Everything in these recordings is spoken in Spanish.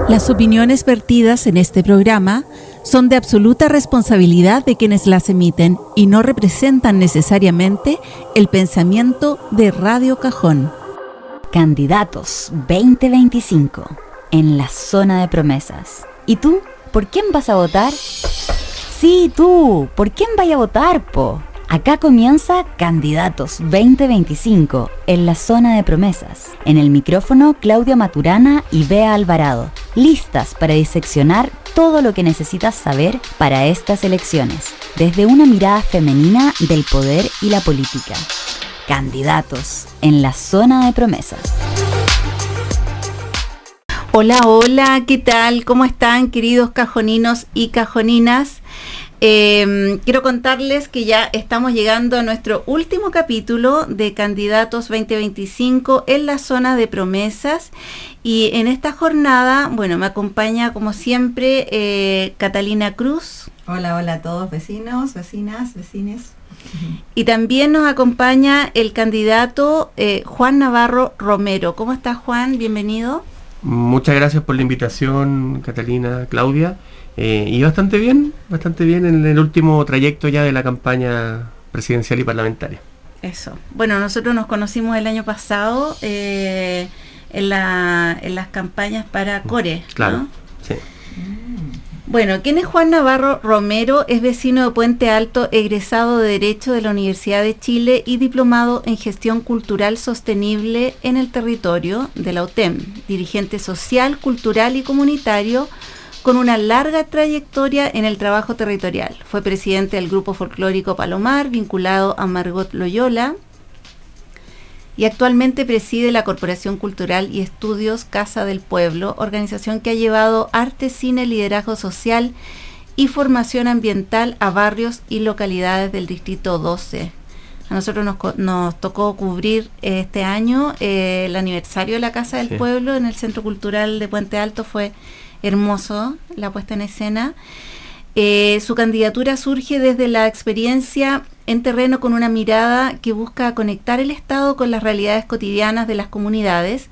Las opiniones vertidas en este programa son de absoluta responsabilidad de quienes las emiten y no representan necesariamente el pensamiento de Radio Cajón. Candidatos 2025 en la zona de promesas. ¿Y tú? ¿Por quién vas a votar? Sí, tú. ¿Por quién vaya a votar, po? Acá comienza Candidatos 2025 en la zona de promesas. En el micrófono Claudia Maturana y Bea Alvarado, listas para diseccionar todo lo que necesitas saber para estas elecciones, desde una mirada femenina del poder y la política. Candidatos en la zona de promesas. Hola, hola, ¿qué tal? ¿Cómo están, queridos cajoninos y cajoninas? Quiero contarles que ya estamos llegando a nuestro último capítulo de Candidatos 2025 en la zona de promesas, y en esta jornada, bueno, me acompaña como siempre Catalina Cruz. Hola, hola a todos, vecinos, vecinas, vecines. Y también nos acompaña el candidato Juan Navarro Romero. ¿Cómo estás, Juan? Bienvenido. Muchas gracias por la invitación, Catalina, Claudia. Y bastante bien en el último trayecto ya de la campaña presidencial y parlamentaria. Eso. Bueno, nosotros nos conocimos el año pasado en las campañas para Core. Claro, ¿no? Sí. Bueno, ¿quién es Juan Navarro Romero? Es vecino de Puente Alto, egresado de Derecho de la Universidad de Chile y diplomado en Gestión Cultural Sostenible en el territorio de la UTEM, dirigente social, cultural y comunitario, con una larga trayectoria en el trabajo territorial. Fue presidente del Grupo Folclórico Palomar, vinculado a Margot Loyola, y actualmente preside la Corporación Cultural y Estudios Casa del Pueblo, organización que ha llevado arte, cine, liderazgo social y formación ambiental a barrios y localidades del Distrito 12. A nosotros nos tocó cubrir este año el aniversario de la Casa del Pueblo en el Centro Cultural de Puente Alto. Fue hermoso la puesta en escena. Su candidatura surge desde la experiencia en terreno con una mirada que busca conectar el Estado con las realidades cotidianas de las comunidades.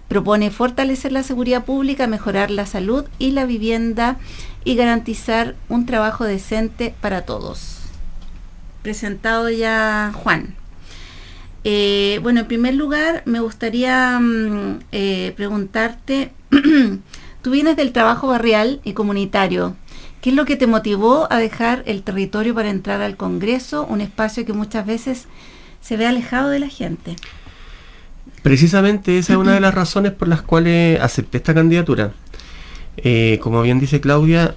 Propone fortalecer la seguridad pública, mejorar la salud y la vivienda y garantizar un trabajo decente para todos. Presentado ya Juan. Bueno, en primer lugar me gustaría preguntarte, tú vienes del trabajo barrial y comunitario. ¿Qué es lo que te motivó a dejar el territorio para entrar al Congreso, un espacio que muchas veces se ve alejado de la gente? Precisamente esa es una de las razones por las cuales acepté esta candidatura. Como bien dice Claudia,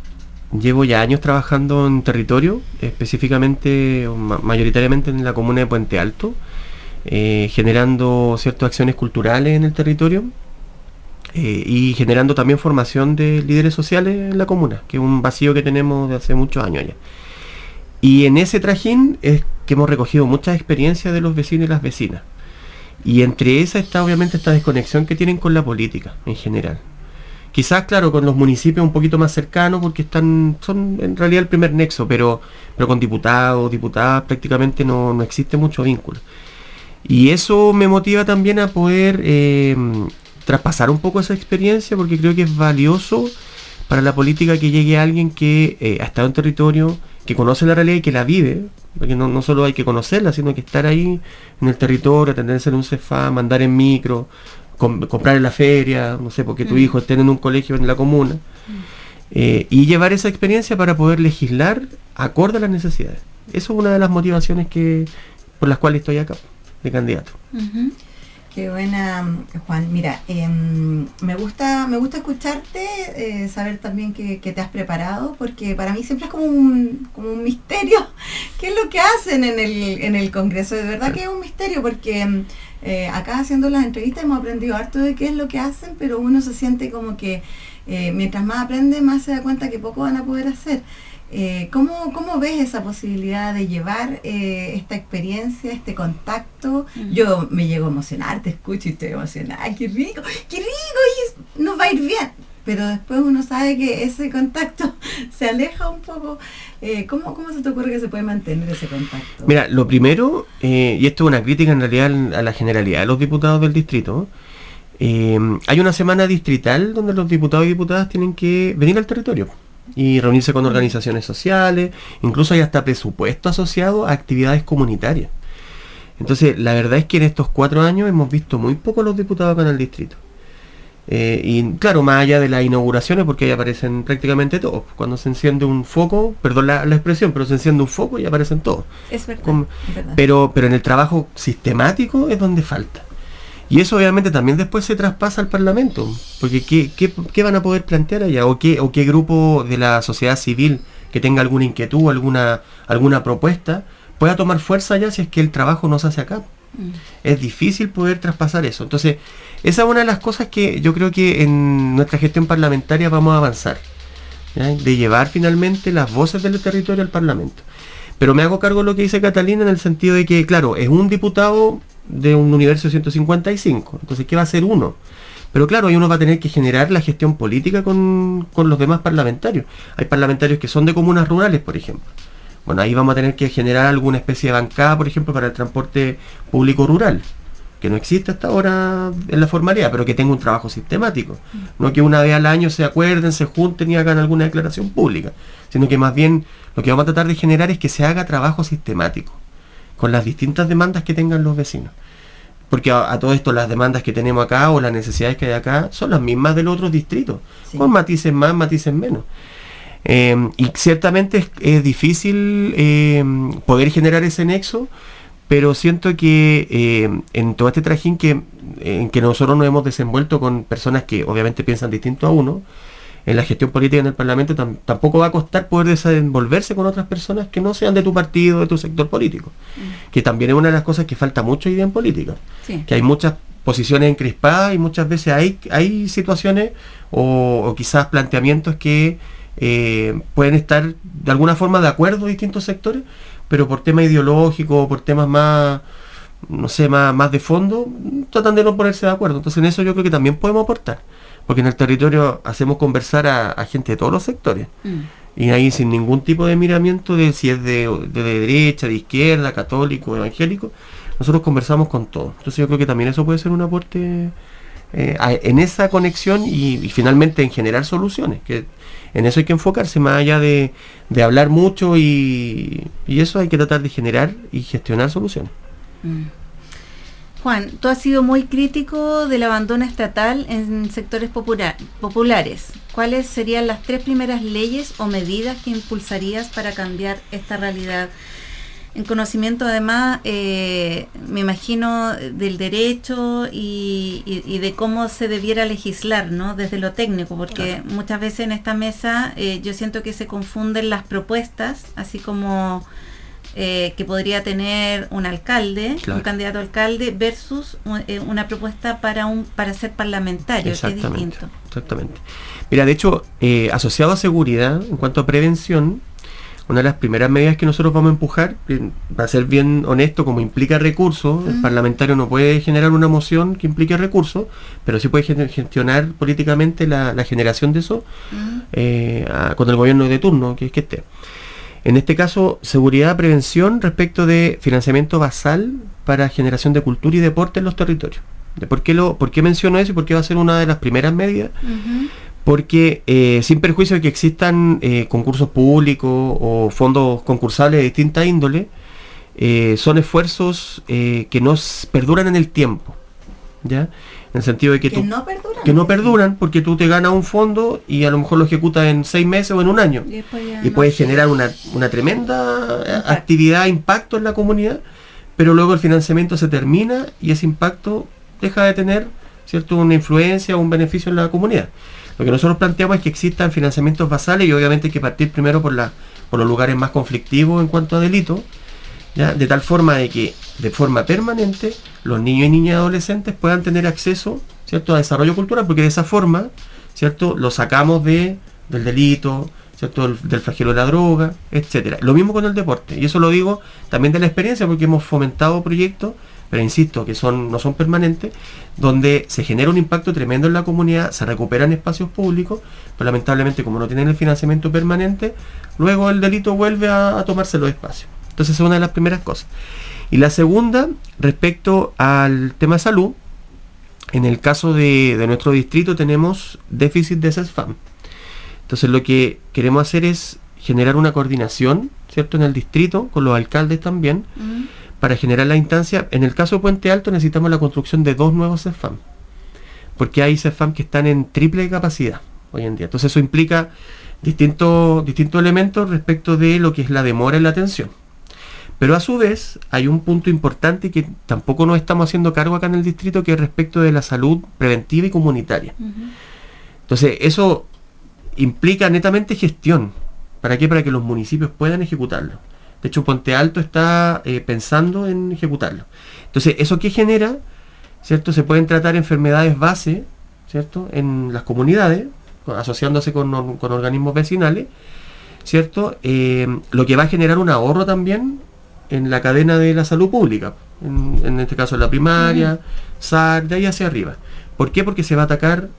llevo ya años trabajando en territorio, específicamente, mayoritariamente en la comuna de Puente Alto, generando ciertas acciones culturales en el territorio. Y generando también formación de líderes sociales en la comuna, que es un vacío que tenemos de hace muchos años ya. Y en ese trajín es que hemos recogido muchas experiencias de los vecinos y las vecinas. Y entre esas está obviamente esta desconexión que tienen con la política en general. Quizás, claro, con los municipios un poquito más cercanos, porque son en realidad el primer nexo, pero con diputados, diputadas prácticamente no existe mucho vínculo. Y eso me motiva también a poder traspasar un poco esa experiencia, porque creo que es valioso para la política que llegue alguien que ha estado en territorio, que conoce la realidad y que la vive, porque no solo hay que conocerla, sino que estar ahí en el territorio, atenderse en un CEFAM, mandar en micro, comprar en la feria, no sé, porque tu hijo esté en un colegio en la comuna, y llevar esa experiencia para poder legislar acorde a las necesidades. Eso es una de las motivaciones por las cuales estoy acá, de candidato. Qué buena, Juan. Mira, me gusta escucharte, saber también que te has preparado, porque para mí siempre es como un misterio qué es lo que hacen en el Congreso. De verdad que es un misterio, porque acá haciendo las entrevistas hemos aprendido harto de qué es lo que hacen, pero uno se siente como que mientras más aprende, más se da cuenta que poco van a poder hacer. ¿Cómo ves esa posibilidad de llevar esta experiencia, este contacto? Yo me llego a emocionar, te escucho y estoy emocionada. ¡Qué rico! Y nos va a ir bien. Pero después uno sabe que ese contacto se aleja un poco. ¿Cómo se te ocurre que se puede mantener ese contacto? Mira, lo primero, y esto es una crítica en realidad a la generalidad de los diputados del distrito, hay una semana distrital donde los diputados y diputadas tienen que venir al territorio y reunirse con organizaciones sociales, incluso hay hasta presupuesto asociado a actividades comunitarias. Entonces, la verdad es que en estos 4 años hemos visto muy poco los diputados acá en el distrito. Y claro, más allá de las inauguraciones, porque ahí aparecen prácticamente todos. Cuando se enciende un foco, perdón la expresión, pero se enciende un foco y aparecen todos. Es verdad, es verdad. Pero en el trabajo sistemático es donde falta. Y eso obviamente también después se traspasa al Parlamento, porque ¿qué van a poder plantear allá? ¿O qué grupo de la sociedad civil que tenga alguna inquietud, alguna propuesta, pueda tomar fuerza allá si es que el trabajo no se hace acá? Es difícil poder traspasar eso. Entonces, esa es una de las cosas que yo creo que en nuestra gestión parlamentaria vamos a avanzar, ¿ya? De llevar finalmente las voces del territorio al Parlamento. Pero me hago cargo de lo que dice Catalina en el sentido de que, claro, es un diputado de un universo de 155. Entonces, ¿qué va a hacer uno? Pero claro, ahí uno va a tener que generar la gestión política con los demás parlamentarios. Hay parlamentarios que son de comunas rurales, por ejemplo. Bueno, ahí vamos a tener que generar alguna especie de bancada, por ejemplo, para el transporte público rural, que no existe hasta ahora en la formalidad, pero que tenga un trabajo sistemático. No que una vez al año se acuerden, se junten y hagan alguna declaración pública, sino que más bien lo que vamos a tratar de generar es que se haga trabajo sistemático, con las distintas demandas que tengan los vecinos. Porque a todo esto las demandas que tenemos acá o las necesidades que hay acá son las mismas de los otros distritos, sí, con matices más, matices menos. Y ciertamente es difícil poder generar ese nexo, pero siento que en todo este trajín en que nosotros nos hemos desenvuelto con personas que obviamente piensan distinto a uno, en la gestión política en el Parlamento tampoco va a costar poder desenvolverse con otras personas que no sean de tu partido, de tu sector político, que también es una de las cosas que falta mucho hoy día en política, sí, que hay muchas posiciones encrespadas y muchas veces hay situaciones o quizás planteamientos que pueden estar de alguna forma de acuerdo distintos sectores, pero por temas ideológicos, por temas más, no sé, más de fondo, tratan de no ponerse de acuerdo. Entonces en eso yo creo que también podemos aportar, porque en el territorio hacemos conversar a gente de todos los sectores, y ahí sin ningún tipo de miramiento de si es de derecha, de izquierda, católico, evangélico, nosotros conversamos con todos. Entonces yo creo que también eso puede ser un aporte en esa conexión y finalmente en generar soluciones, que en eso hay que enfocarse, más allá de hablar mucho y eso hay que tratar de generar y gestionar soluciones. Juan, tú has sido muy crítico del abandono estatal en sectores populares. ¿Cuáles serían las 3 primeras leyes o medidas que impulsarías para cambiar esta realidad? En conocimiento, además, me imagino, del derecho y de cómo se debiera legislar, ¿no? Desde lo técnico, porque muchas veces en esta mesa yo siento que se confunden las propuestas, así como que podría tener un alcalde, un candidato a alcalde, versus una propuesta para ser parlamentario, que es distinto. Exactamente. Mira, de hecho, asociado a seguridad, en cuanto a prevención, una de las primeras medidas que nosotros vamos a empujar, para ser bien honesto, como implica recursos, el parlamentario no puede generar una moción que implique recursos, pero sí puede gestionar políticamente la generación de eso con el gobierno de turno, que esté. En este caso, seguridad, prevención respecto de financiamiento basal para generación de cultura y deporte en los territorios. ¿Por qué menciono eso y por qué va a ser una de las primeras medidas? Porque sin perjuicio de que existan concursos públicos o fondos concursables de distinta índole, son esfuerzos que no perduran en el tiempo, ¿ya? En el sentido de que no perduran porque tú te ganas un fondo y a lo mejor lo ejecutas en 6 meses o en un año y puedes generar una tremenda actividad, impacto en la comunidad, pero luego el financiamiento se termina y ese impacto deja de tener, ¿cierto?, una influencia o un beneficio en la comunidad. Lo que nosotros planteamos es que existan financiamientos basales y obviamente hay que partir primero por los lugares más conflictivos en cuanto a delitos, ¿ya? De tal forma de que de forma permanente los niños y niñas adolescentes puedan tener acceso, ¿cierto?, a desarrollo cultural, porque de esa forma, ¿cierto?, lo sacamos del delito, ¿cierto?, del flagelo de la droga, etcétera. Lo mismo con el deporte, y eso lo digo también de la experiencia porque hemos fomentado proyectos, pero insisto, que no son permanentes, donde se genera un impacto tremendo en la comunidad, se recuperan espacios públicos, pero lamentablemente como no tienen el financiamiento permanente, luego el delito vuelve a tomarse los espacios. Entonces esa es una de las primeras cosas. Y la segunda, respecto al tema de salud, en el caso de nuestro distrito tenemos déficit de CESFAM. Entonces lo que queremos hacer es generar una coordinación, ¿cierto?, en el distrito, con los alcaldes también, para generar la instancia. En el caso de Puente Alto necesitamos la construcción de 2 nuevos CESFAM, porque hay CESFAM que están en triple capacidad hoy en día. Entonces eso implica distintos elementos respecto de lo que es la demora en la atención. Pero a su vez hay un punto importante que tampoco nos estamos haciendo cargo acá en el distrito, que es respecto de la salud preventiva y comunitaria. Entonces eso implica netamente gestión. ¿Para qué? Para que los municipios puedan ejecutarlo. De hecho, Puente Alto está pensando en ejecutarlo. Entonces, ¿eso qué genera? ¿Cierto? Se pueden tratar enfermedades base, ¿cierto?, en las comunidades, asociándose con organismos vecinales, ¿cierto? Lo que va a generar un ahorro también en la cadena de la salud pública, en este caso en la primaria, SAR, de ahí hacia arriba. ¿Por qué? Porque se va a atacar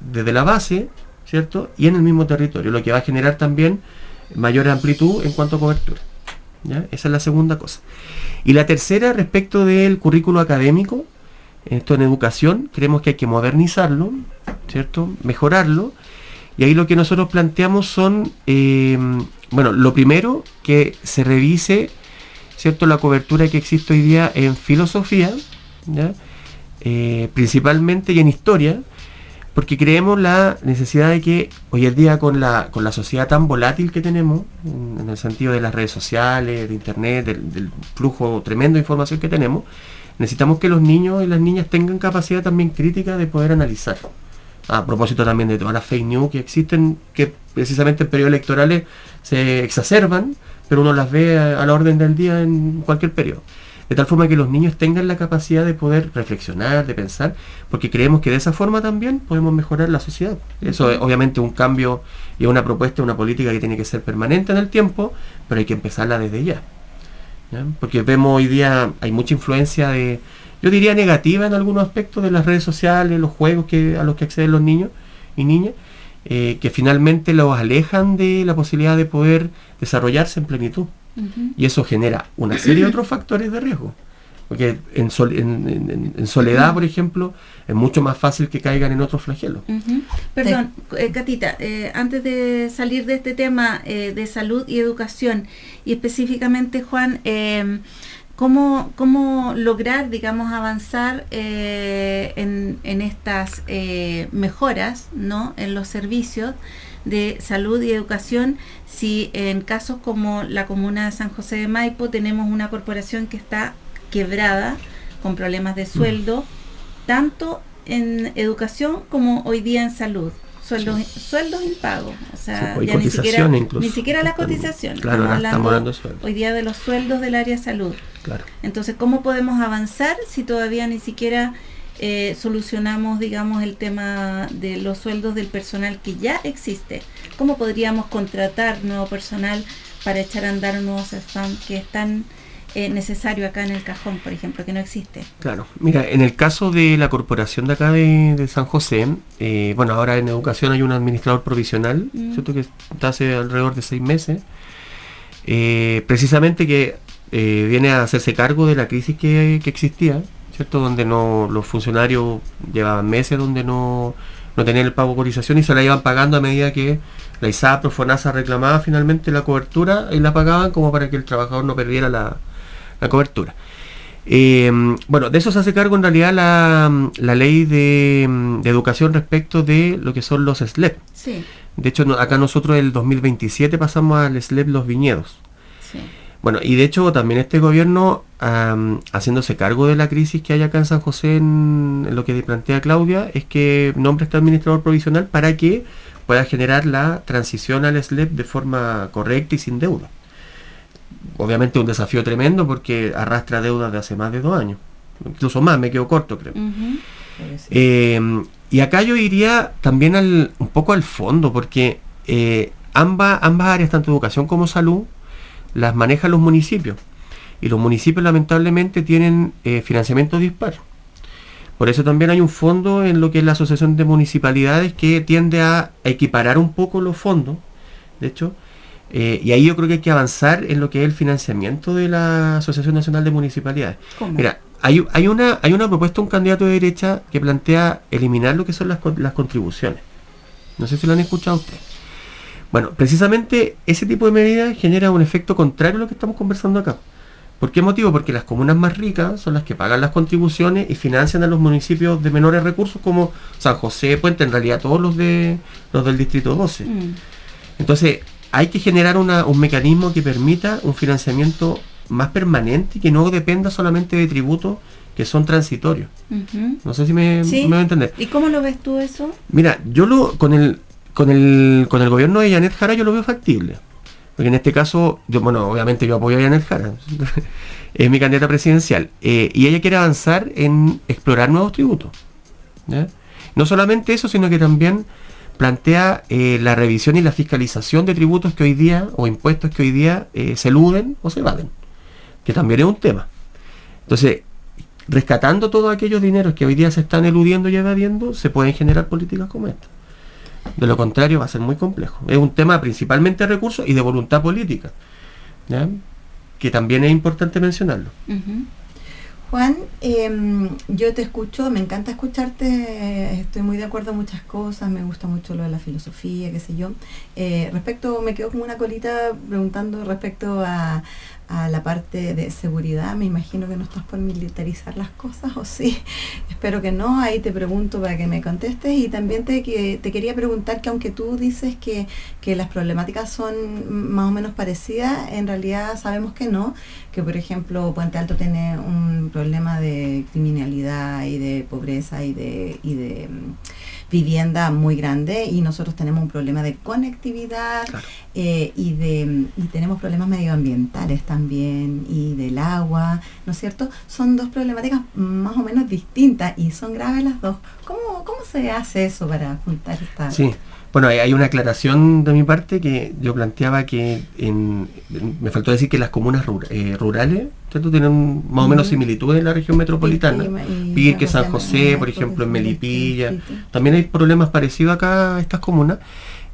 desde la base, ¿cierto?, y en el mismo territorio, lo que va a generar también mayor amplitud en cuanto a cobertura. ¿Ya? Esa es la segunda cosa. Y la tercera, respecto del currículo académico, esto en educación, creemos que hay que modernizarlo, ¿cierto?, mejorarlo, y ahí lo que nosotros planteamos son, lo primero, que se revise, ¿cierto?, la cobertura que existe hoy día en filosofía, ¿ya?, principalmente, y en historia, porque creemos la necesidad de que hoy en día con la sociedad tan volátil que tenemos, en el sentido de las redes sociales, de internet, del flujo tremendo de información que tenemos, necesitamos que los niños y las niñas tengan capacidad también crítica de poder analizar. A propósito también de todas las fake news que existen, que precisamente en periodos electorales se exacerban, pero uno las ve a la orden del día en cualquier periodo. De tal forma que los niños tengan la capacidad de poder reflexionar, de pensar, porque creemos que de esa forma también podemos mejorar la sociedad. Eso es obviamente un cambio y una propuesta, una política que tiene que ser permanente en el tiempo, pero hay que empezarla desde ya. ¿Ya? Porque vemos hoy día, hay mucha influencia yo diría negativa en algunos aspectos de las redes sociales, los juegos a los que acceden los niños y niñas, que finalmente los alejan de la posibilidad de poder desarrollarse en plenitud. Y eso genera una serie de otros factores de riesgo, porque en soledad, por ejemplo, es mucho más fácil que caigan en otros flagelos. Perdón, Catita, antes de salir de este tema de salud y educación, y específicamente, Juan, ¿cómo lograr, digamos, avanzar en estas mejoras, ¿no?, en los servicios de salud y educación, si en casos como la comuna de San José de Maipo tenemos una corporación que está quebrada, con problemas de sueldo, tanto en educación como hoy día en salud? Sueldos impagos, o sea, sí, ya ni siquiera las cotizaciones. Claro, estamos hablando de sueldos. Hoy día de los sueldos del área de salud. Claro. Entonces, ¿cómo podemos avanzar si todavía ni siquiera solucionamos, digamos, el tema de los sueldos del personal que ya existe? ¿Cómo podríamos contratar nuevo personal para echar a andar un nuevo CESFAM que es tan necesario acá en el Cajón, por ejemplo, que no existe? Claro, mira, en el caso de la corporación de acá de San José, ahora en educación hay un administrador provisional, ¿cierto?, que está hace alrededor de 6 meses, precisamente que viene a hacerse cargo de la crisis que existía, ¿cierto?, donde los funcionarios llevaban meses donde no tenían el pago de cotización y se la iban pagando a medida que la ISAPRE o FONASA reclamaba finalmente la cobertura, y la pagaban como para que el trabajador no perdiera la cobertura. De eso se hace cargo en realidad la ley de educación respecto de lo que son los SLEP. Sí. De hecho, acá nosotros el 2027 pasamos al SLEP Los Viñedos. Sí. Bueno, y de hecho también este gobierno, haciéndose cargo de la crisis que hay acá en San José, en lo que plantea Claudia, es que nombra este administrador provisional para que pueda generar la transición al SLEP de forma correcta y sin deuda. Obviamente un desafío tremendo porque arrastra deudas de hace más de 2 años, incluso más, me quedo corto, creo. Y acá yo iría también un poco al fondo, porque ambas áreas, tanto educación como salud, las manejan los municipios, y los municipios lamentablemente tienen financiamiento dispar. Por eso también hay un fondo en lo que es la Asociación de Municipalidades que tiende a equiparar un poco los fondos, de hecho, y ahí yo creo que hay que avanzar en lo que es el financiamiento de la Asociación Nacional de Municipalidades. ¿Cómo? Mira, hay una propuesta de un candidato de derecha que plantea eliminar lo que son las contribuciones. No sé si lo han escuchado ustedes. Bueno, precisamente ese tipo de medidas genera un efecto contrario a lo que estamos conversando acá. ¿Por qué motivo? Porque las comunas más ricas son las que pagan las contribuciones y financian a los municipios de menores recursos como San José, Puente, en realidad todos los del Distrito 12. Entonces, hay que generar un mecanismo que permita un financiamiento más permanente y que no dependa solamente de tributos que son transitorios. No sé si me voy a entender. ¿Y cómo lo ves tú eso? Mira, yo con el gobierno de Janet Jara yo lo veo factible. Porque en este caso, obviamente yo apoyo a Janet Jara, es mi candidata presidencial, y ella quiere avanzar en explorar nuevos tributos, ¿ya? No solamente eso, sino que también plantea la revisión y la fiscalización de tributos que hoy día, o impuestos que hoy día se eluden o se evaden, que también es un tema. Entonces, rescatando todos aquellos dineros que hoy día se están eludiendo y evadiendo, se pueden generar políticas como esta. De lo contrario va a ser muy complejo. Es un tema principalmente de recursos y de voluntad política, ¿ya? Que también es importante mencionarlo. Juan, yo te escucho, me encanta escucharte, estoy muy de acuerdo en muchas cosas, me gusta mucho lo de la filosofía, qué sé yo. Me quedo como una colita preguntando respecto a la parte de seguridad. Me imagino que no estás por militarizar las cosas, ¿o sí? Espero que no. Ahí te pregunto para que me contestes. Y también te quería preguntar que aunque tú dices que las problemáticas son más o menos parecidas, en realidad sabemos que no, que por ejemplo Puente Alto tiene un problema de criminalidad y de pobreza y de vivienda muy grande, y nosotros tenemos un problema de conectividad, claro. y tenemos problemas medioambientales también, y del agua, ¿no es cierto? Son dos problemáticas más o menos distintas y son graves las dos. ¿Cómo se hace eso para juntar esta...? Sí, bueno, hay una aclaración de mi parte que yo planteaba que me faltó decir que las comunas rurales, ¿cierto?, tienen más o menos similitudes en la región metropolitana. Pirque, San José, por ejemplo, en Melipilla. También hay problemas parecidos acá a estas comunas.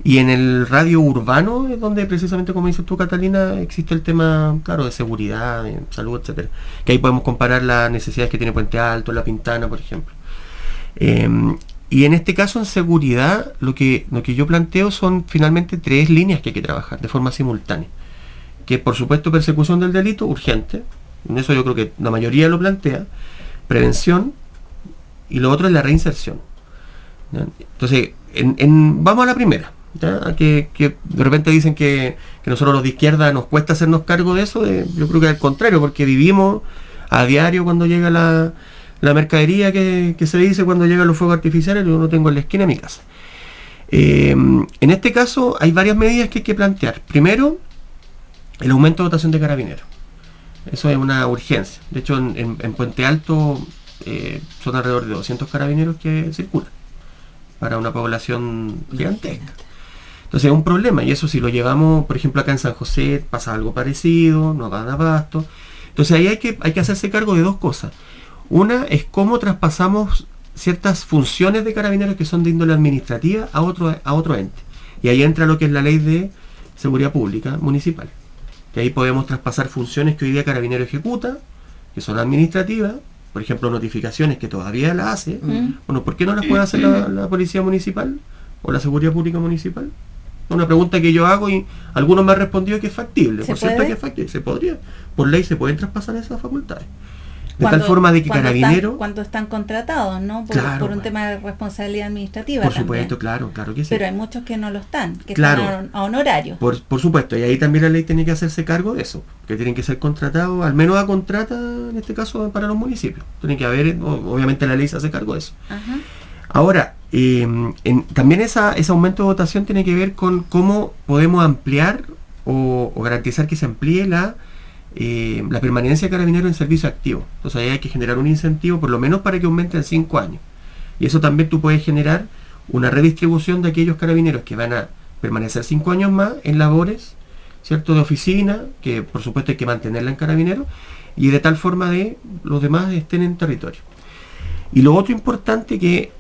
Y en el radio urbano es donde precisamente, como dices tú, Catalina, existe el tema, claro, de seguridad, de salud, etcétera. Que ahí podemos comparar las necesidades que tiene Puente Alto, La Pintana, por ejemplo. Y en este caso, en seguridad, lo que yo planteo son finalmente 3 líneas que hay que trabajar de forma simultánea. Que por supuesto, persecución del delito, urgente. En eso yo creo que la mayoría lo plantea. Prevención. Y lo otro es la reinserción, ¿ya? Entonces, vamos a la primera, ¿ya? Que de repente dicen que nosotros los de izquierda nos cuesta hacernos cargo de eso. Yo creo que al contrario, porque vivimos a diario cuando llega la mercadería que se dice cuando llegan los fuegos artificiales. Yo lo tengo en la esquina de mi casa. En este caso hay varias medidas que hay que plantear. Primero, el aumento de dotación de carabineros. Eso es una urgencia. De hecho, en Puente Alto son alrededor de 200 carabineros que circulan para una población gigantesca. Entonces es un problema, y eso si lo llevamos, por ejemplo, acá en San José pasa algo parecido, no dan abasto. Entonces ahí hay que hacerse cargo de dos cosas. Una es cómo traspasamos ciertas funciones de carabineros que son de índole administrativa a otro ente. Y ahí entra lo que es la ley de seguridad pública municipal. Que ahí podemos traspasar funciones que hoy día Carabinero ejecuta, que son administrativas, por ejemplo, notificaciones que todavía las hace. Bueno, ¿por qué no las puede hacer la policía municipal o la seguridad pública municipal? Una pregunta que yo hago y algunos me han respondido que es factible. Por cierto que es factible, se podría. Por ley se pueden traspasar esas facultades. De tal forma de que Carabineros... Cuando están contratados, ¿no? Por un tema de responsabilidad administrativa. Por supuesto, claro que sí. Pero hay muchos que no lo están, que claro, están a honorario. Por supuesto, y ahí también la ley tiene que hacerse cargo de eso, que tienen que ser contratados, al menos a contrata, en este caso, para los municipios. Tiene que haber, obviamente la ley se hace cargo de eso. Ajá. Ahora, también ese aumento de votación tiene que ver con cómo podemos ampliar o garantizar que se amplíe la permanencia de Carabineros en servicio activo. Entonces ahí hay que generar un incentivo por lo menos para que aumente en 5 años. Y eso también tú puedes generar una redistribución de aquellos carabineros que van a permanecer 5 años más en labores, ¿cierto?, de oficina, que por supuesto hay que mantenerla en Carabineros, y de tal forma de los demás estén en territorio. Y lo otro importante que,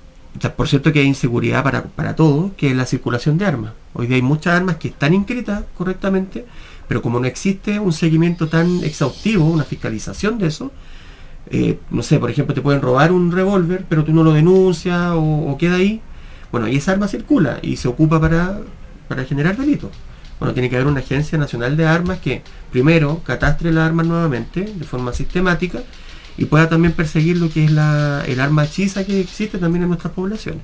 por cierto, que hay inseguridad para todos, que es la circulación de armas. Hoy día hay muchas armas que están inscritas correctamente, pero como no existe un seguimiento tan exhaustivo, una fiscalización de eso, no sé, por ejemplo, te pueden robar un revólver, pero tú no lo denuncias o queda ahí. Bueno, y esa arma circula y se ocupa para generar delitos. Bueno, tiene que haber una agencia nacional de armas que primero catastre las armas nuevamente de forma sistemática y pueda también perseguir lo que es el arma hechiza que existe también en nuestras poblaciones.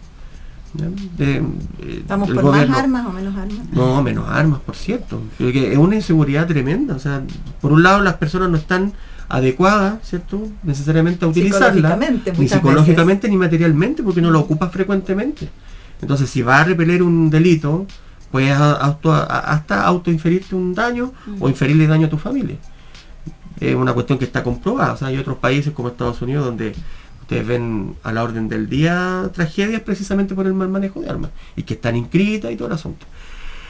¿Estamos por más armas o menos armas? No, menos armas, por cierto. Porque es una inseguridad tremenda. O sea, por un lado las personas no están adecuadas, ¿cierto? Necesariamente a utilizarla, ni psicológicamente ni materialmente, porque no lo ocupas frecuentemente. Entonces, si vas a repeler un delito, puedes hasta autoinferirte un daño o inferirle daño a tu familia. Es una cuestión que está comprobada. O sea, hay otros países como Estados Unidos donde ustedes ven a la orden del día tragedias precisamente por el mal manejo de armas y que están inscritas y todo el asunto.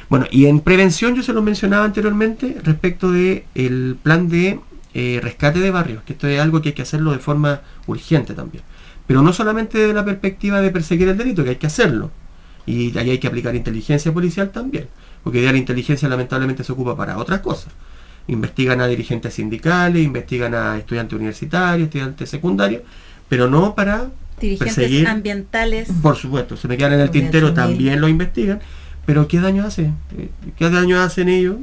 Bueno, y en prevención yo se lo mencionaba anteriormente respecto de el plan de rescate de barrios, que esto es algo que hay que hacerlo de forma urgente también. Pero no solamente desde la perspectiva de perseguir el delito, que hay que hacerlo. Y ahí hay que aplicar inteligencia policial también, porque ya la inteligencia lamentablemente se ocupa para otras cosas. Investigan a dirigentes sindicales, investigan a estudiantes universitarios, estudiantes secundarios, pero no para dirigentes perseguir ambientales. Por supuesto, se me quedan en el tintero, también lo investigan, pero ¿qué daño hace? ¿Qué daño hacen ellos?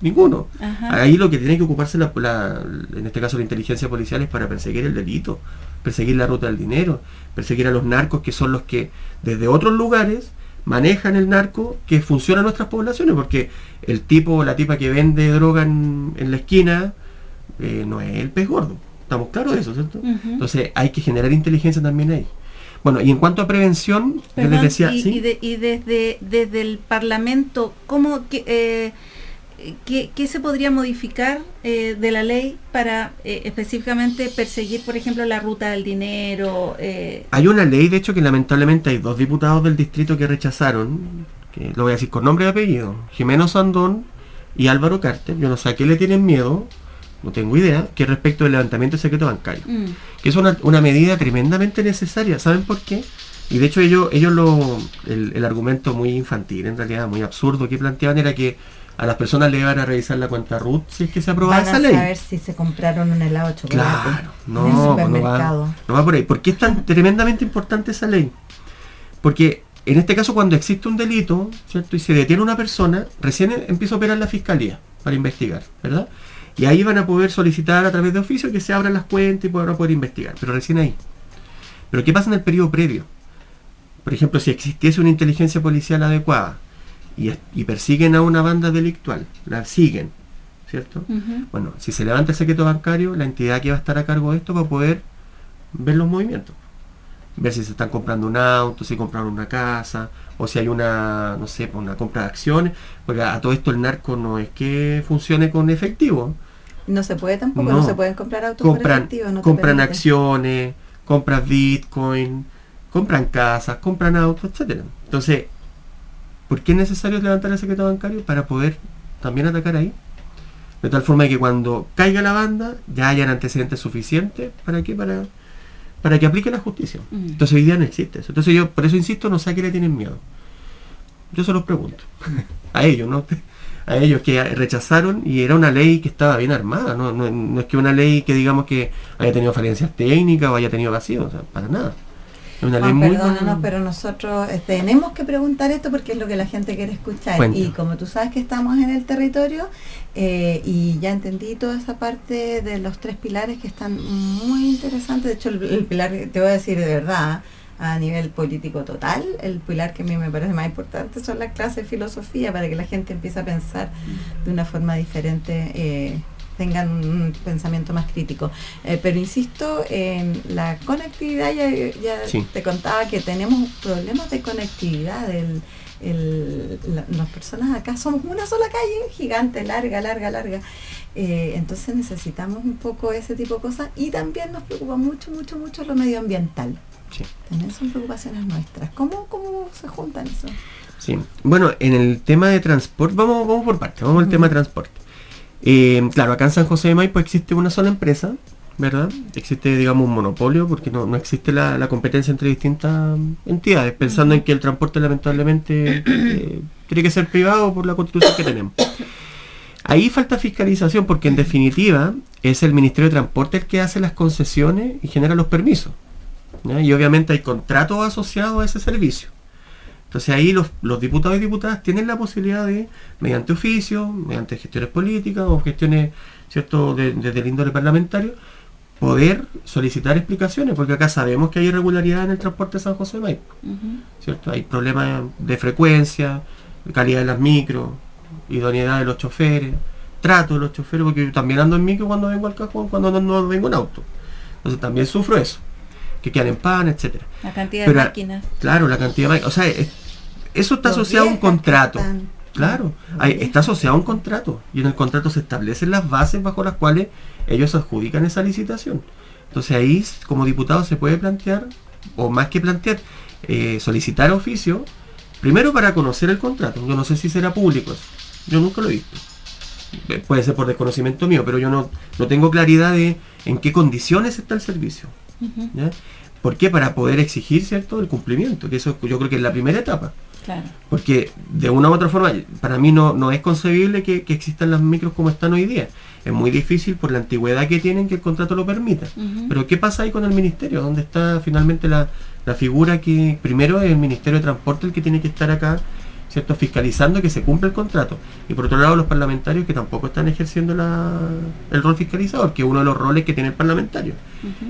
Ninguno. Ajá. Ahí lo que tiene que ocuparse en este caso la inteligencia policial es para perseguir el delito, perseguir la ruta del dinero, perseguir a los narcos, que son los que desde otros lugares manejan el narco que funciona en nuestras poblaciones, porque el tipo o la tipa que vende droga en la esquina no es el pez gordo. Estamos claros de eso, ¿cierto? Entonces hay que generar inteligencia también ahí. Bueno, y en cuanto a prevención, yo les decía... ¿sí? Y desde el Parlamento, ¿cómo ¿qué se podría modificar de la ley para específicamente perseguir, por ejemplo, la ruta del dinero? Hay una ley, de hecho, que lamentablemente hay 2 diputados del distrito que rechazaron, que lo voy a decir con nombre y apellido, Jimeno Sandón y Álvaro Carter. Yo no sé a qué le tienen miedo, no tengo idea, que respecto del levantamiento de secreto bancario, que es una medida tremendamente necesaria. ¿Saben por qué? Y de hecho el argumento muy infantil, en realidad muy absurdo que planteaban, era que a las personas le van a revisar la cuenta RUT si es que se aprobaba esa ley. Van a saber si se compraron un helado de chocolate en el supermercado. No va por ahí. ¿Por qué es tan tremendamente importante esa ley? Porque en este caso, cuando existe un delito, ¿cierto?, y se detiene una persona, recién empieza a operar la fiscalía para investigar, ¿verdad? Y ahí van a poder solicitar a través de oficio que se abran las cuentas y van a poder investigar, pero recién ahí. Pero ¿qué pasa en el periodo previo? Por ejemplo, si existiese una inteligencia policial adecuada y persiguen a una banda delictual, la siguen, ¿cierto? Bueno, si se levanta el secreto bancario, la entidad que va a estar a cargo de esto va a poder ver los movimientos, ver si se están comprando un auto, si compraron una casa, o si hay una, no sé, una compra de acciones, porque a todo esto el narco no es que funcione con efectivo. No se puede tampoco, no se pueden comprar autos por efectivo. Compran acciones, compran Bitcoin, compran casas, compran autos, etcétera. Entonces, ¿por qué es necesario levantar el secreto bancario? Para poder también atacar ahí. De tal forma que cuando caiga la banda ya hayan antecedentes suficientes. ¿Para qué? Para que aplique la justicia. Entonces hoy día no existe eso. Entonces yo por eso insisto, no sé a qué le tienen miedo. Yo se los pregunto. A ellos, ¿no? A ellos que rechazaron, y era una ley que estaba bien armada. No es que una ley que digamos que haya tenido falencias técnicas o haya tenido vacío. O sea, para nada. Perdónanos, pero nosotros tenemos que preguntar esto porque es lo que la gente quiere escuchar. Cuenta. Y como tú sabes que estamos en el territorio y ya entendí toda esa parte de los 3 pilares que están muy interesantes. De hecho, el pilar, te voy a decir de verdad, a nivel político total, el pilar que a mí me parece más importante son las clases de filosofía, para que la gente empiece a pensar de una forma diferente, tengan un pensamiento más crítico. Pero insisto, en la conectividad, ya sí. Te contaba que tenemos problemas de conectividad. Las personas acá somos una sola calle gigante, larga. Entonces necesitamos un poco ese tipo de cosas, y también nos preocupa mucho lo medioambiental. Sí. También son preocupaciones nuestras. ¿Cómo se juntan eso? Sí. Bueno, en el tema de transporte, vamos por partes, vamos al tema de transporte. Claro, acá en San José de Maipo existe una sola empresa, ¿verdad? Existe, digamos, un monopolio, porque no existe la competencia entre distintas entidades, pensando en que el transporte lamentablemente tiene que ser privado por la constitución que tenemos. Ahí falta fiscalización, porque en definitiva es el Ministerio de Transporte el que hace las concesiones y genera los permisos, ¿ya? Y obviamente hay contratos asociados a ese servicio. Entonces ahí los diputados y diputadas tienen la posibilidad de, mediante oficio, mediante gestiones políticas o gestiones, ¿cierto?, desde el índole parlamentario, poder solicitar explicaciones, porque acá sabemos que hay irregularidad en el transporte de San José de Maipo, ¿cierto? Hay problemas de frecuencia, de calidad de las micros, idoneidad de los choferes, trato de los choferes, porque yo también ando en micro cuando vengo al cajón, cuando no vengo en auto. Entonces también sufro eso, que quedan en pan, etcétera. La cantidad de máquinas. Claro, la cantidad de máquinas. O sea, eso está asociado a un contrato. Claro, está asociado a un contrato. Y en el contrato se establecen las bases bajo las cuales ellos adjudican esa licitación. Entonces ahí, como diputado, se puede plantear, o más que plantear, solicitar oficio, primero para conocer el contrato. Yo no sé si será público eso. Yo nunca lo he visto. Puede ser por desconocimiento mío, pero yo no tengo claridad de en qué condiciones está el servicio. ¿Ya? ¿Por qué? Para poder exigir, ¿cierto?, el cumplimiento, que eso yo creo que es la primera etapa. Claro. Porque de una u otra forma, para mí no es concebible que existan las micros como están hoy día. Es muy difícil por la antigüedad que tienen que el contrato lo permita. Pero ¿qué pasa ahí con el ministerio? ¿Dónde está finalmente la figura que primero es el Ministerio de Transporte el que tiene que estar acá, ¿cierto?, fiscalizando que se cumpla el contrato? Y por otro lado los parlamentarios que tampoco están ejerciendo el rol fiscalizador, que es uno de los roles que tiene el parlamentario.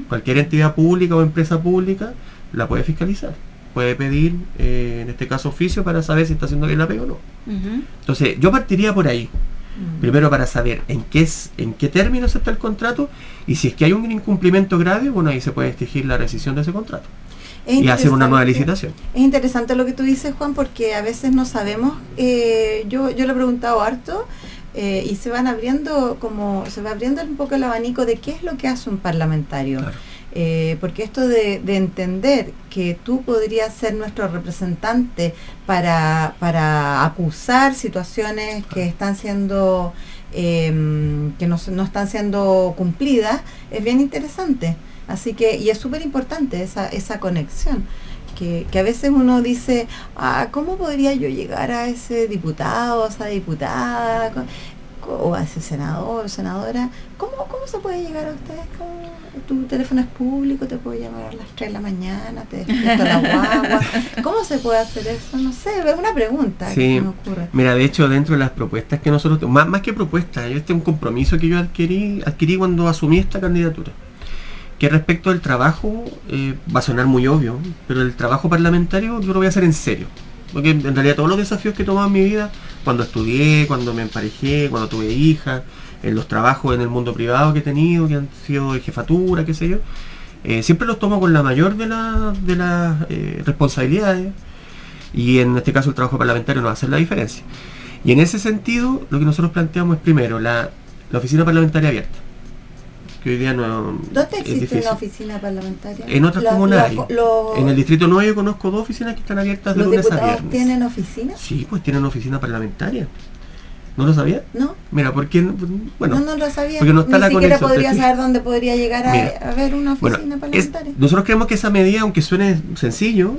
Cualquier entidad pública o empresa pública la puede fiscalizar. Puede pedir, en este caso, oficio para saber si está haciendo bien la pega o no. Entonces, yo partiría por ahí. Primero para saber en qué términos está el contrato, y si es que hay un incumplimiento grave, bueno, ahí se puede exigir la rescisión de ese contrato y hacer una nueva licitación. Es interesante lo que tú dices, Juan, porque a veces no sabemos, yo lo he preguntado harto, y se va abriendo un poco el abanico de qué es lo que hace un parlamentario. Claro. Porque esto de entender que tú podrías ser nuestro representante para acusar situaciones que están siendo que no están siendo cumplidas, es bien interesante. Así que, y es súper importante esa conexión, que a veces uno dice, ¿cómo podría yo llegar a ese diputado, a esa diputada, o a ese senador o senadora? ¿Cómo se puede llegar a ustedes? Tu teléfono es público, te puedo llamar a las 3 de la mañana, te despierto la guagua. ¿Cómo se puede hacer eso? No sé, es una pregunta que se me ocurre. Mira, de hecho, dentro de las propuestas que nosotros, más que propuestas, este es un compromiso que yo adquirí cuando asumí esta candidatura, que respecto al trabajo, va a sonar muy obvio, pero el trabajo parlamentario yo lo voy a hacer en serio. Porque en realidad todos los desafíos que he tomado en mi vida, cuando estudié, cuando me emparejé, cuando tuve hijas, en los trabajos en el mundo privado que he tenido, que han sido de jefatura, qué sé yo, siempre los tomo con la mayor de las responsabilidades, y en este caso el trabajo parlamentario no va a hacer la diferencia. Y en ese sentido, lo que nosotros planteamos es primero la oficina parlamentaria abierta, que hoy día no. ¿Dónde existe una oficina parlamentaria? En otras comunas hay. En el Distrito 9 yo conozco 2 oficinas que están abiertas de lunes a viernes. ¿Los diputados tienen oficina? Sí, pues tienen oficina parlamentaria. ¿No lo sabía? No. Mira, ¿por qué? Bueno, no lo sabía. Porque no está la conexión. Ni siquiera podría saber dónde podría llegar a ver una oficina parlamentaria. Nosotros creemos que esa medida, aunque suene sencillo,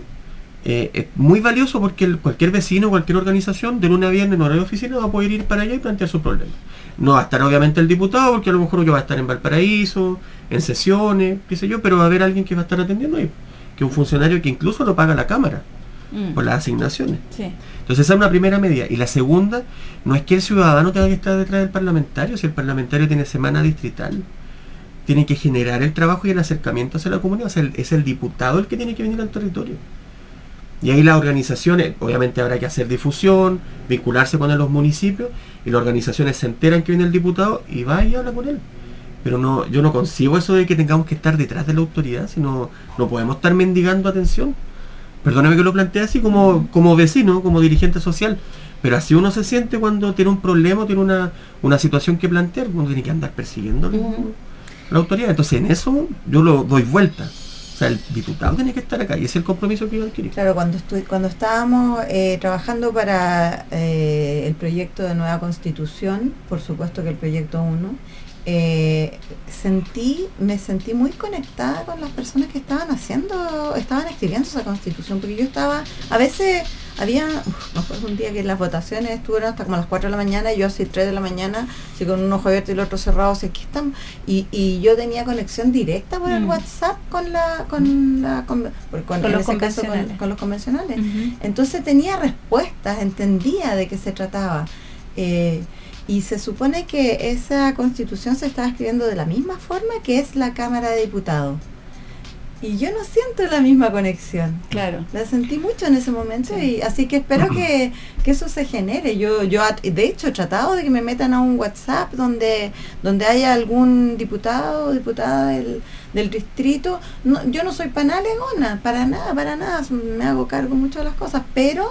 es muy valioso, porque cualquier vecino, cualquier organización, de lunes a viernes en horario de oficina, va a poder ir para allá y plantear sus problemas. No va a estar obviamente el diputado, porque a lo mejor yo va a estar en Valparaíso, en sesiones, qué sé yo, pero va a haber alguien que va a estar atendiendo ahí, que es un funcionario que incluso lo paga la Cámara por las asignaciones. Sí. Entonces esa es una primera medida. Y la segunda, no es que el ciudadano tenga que estar detrás del parlamentario, si el parlamentario tiene semana distrital, tiene que generar el trabajo y el acercamiento hacia la comunidad. O sea, es el diputado el que tiene que venir al territorio. Y ahí las organizaciones, obviamente habrá que hacer difusión, vincularse con los municipios, y las organizaciones se enteran que viene el diputado y va y habla con él. Pero yo no concibo eso de que tengamos que estar detrás de la autoridad, sino no podemos estar mendigando atención. Perdóname que lo plantee así como vecino, como dirigente social, pero así uno se siente cuando tiene un problema, tiene una situación que plantear, uno tiene que andar persiguiendo la autoridad. Entonces en eso yo lo doy vuelta. O sea, el diputado tiene que estar acá, y ese es el compromiso que yo adquirí. Claro, cuando estábamos trabajando para el proyecto de nueva constitución, por supuesto que el proyecto 1, me sentí muy conectada con las personas que estaban escribiendo esa constitución, porque yo estaba, a veces me acuerdo un día que las votaciones estuvieron hasta como a las 4 de la mañana, y yo así 3 de la mañana, así con un ojo abierto y el otro cerrado, así que están, y yo tenía conexión directa por el WhatsApp con los convencionales. Con los convencionales. Entonces tenía respuestas, entendía de qué se trataba. Y se supone que esa constitución se estaba escribiendo de la misma forma que es la Cámara de Diputados. Y yo no siento la misma conexión. Claro. La sentí mucho en ese momento, Sí. y así que espero que eso se genere. Yo de hecho he tratado de que me metan a un WhatsApp donde haya algún diputado o diputada del distrito. No, yo no soy panalegona, para nada, me hago cargo mucho de las cosas, pero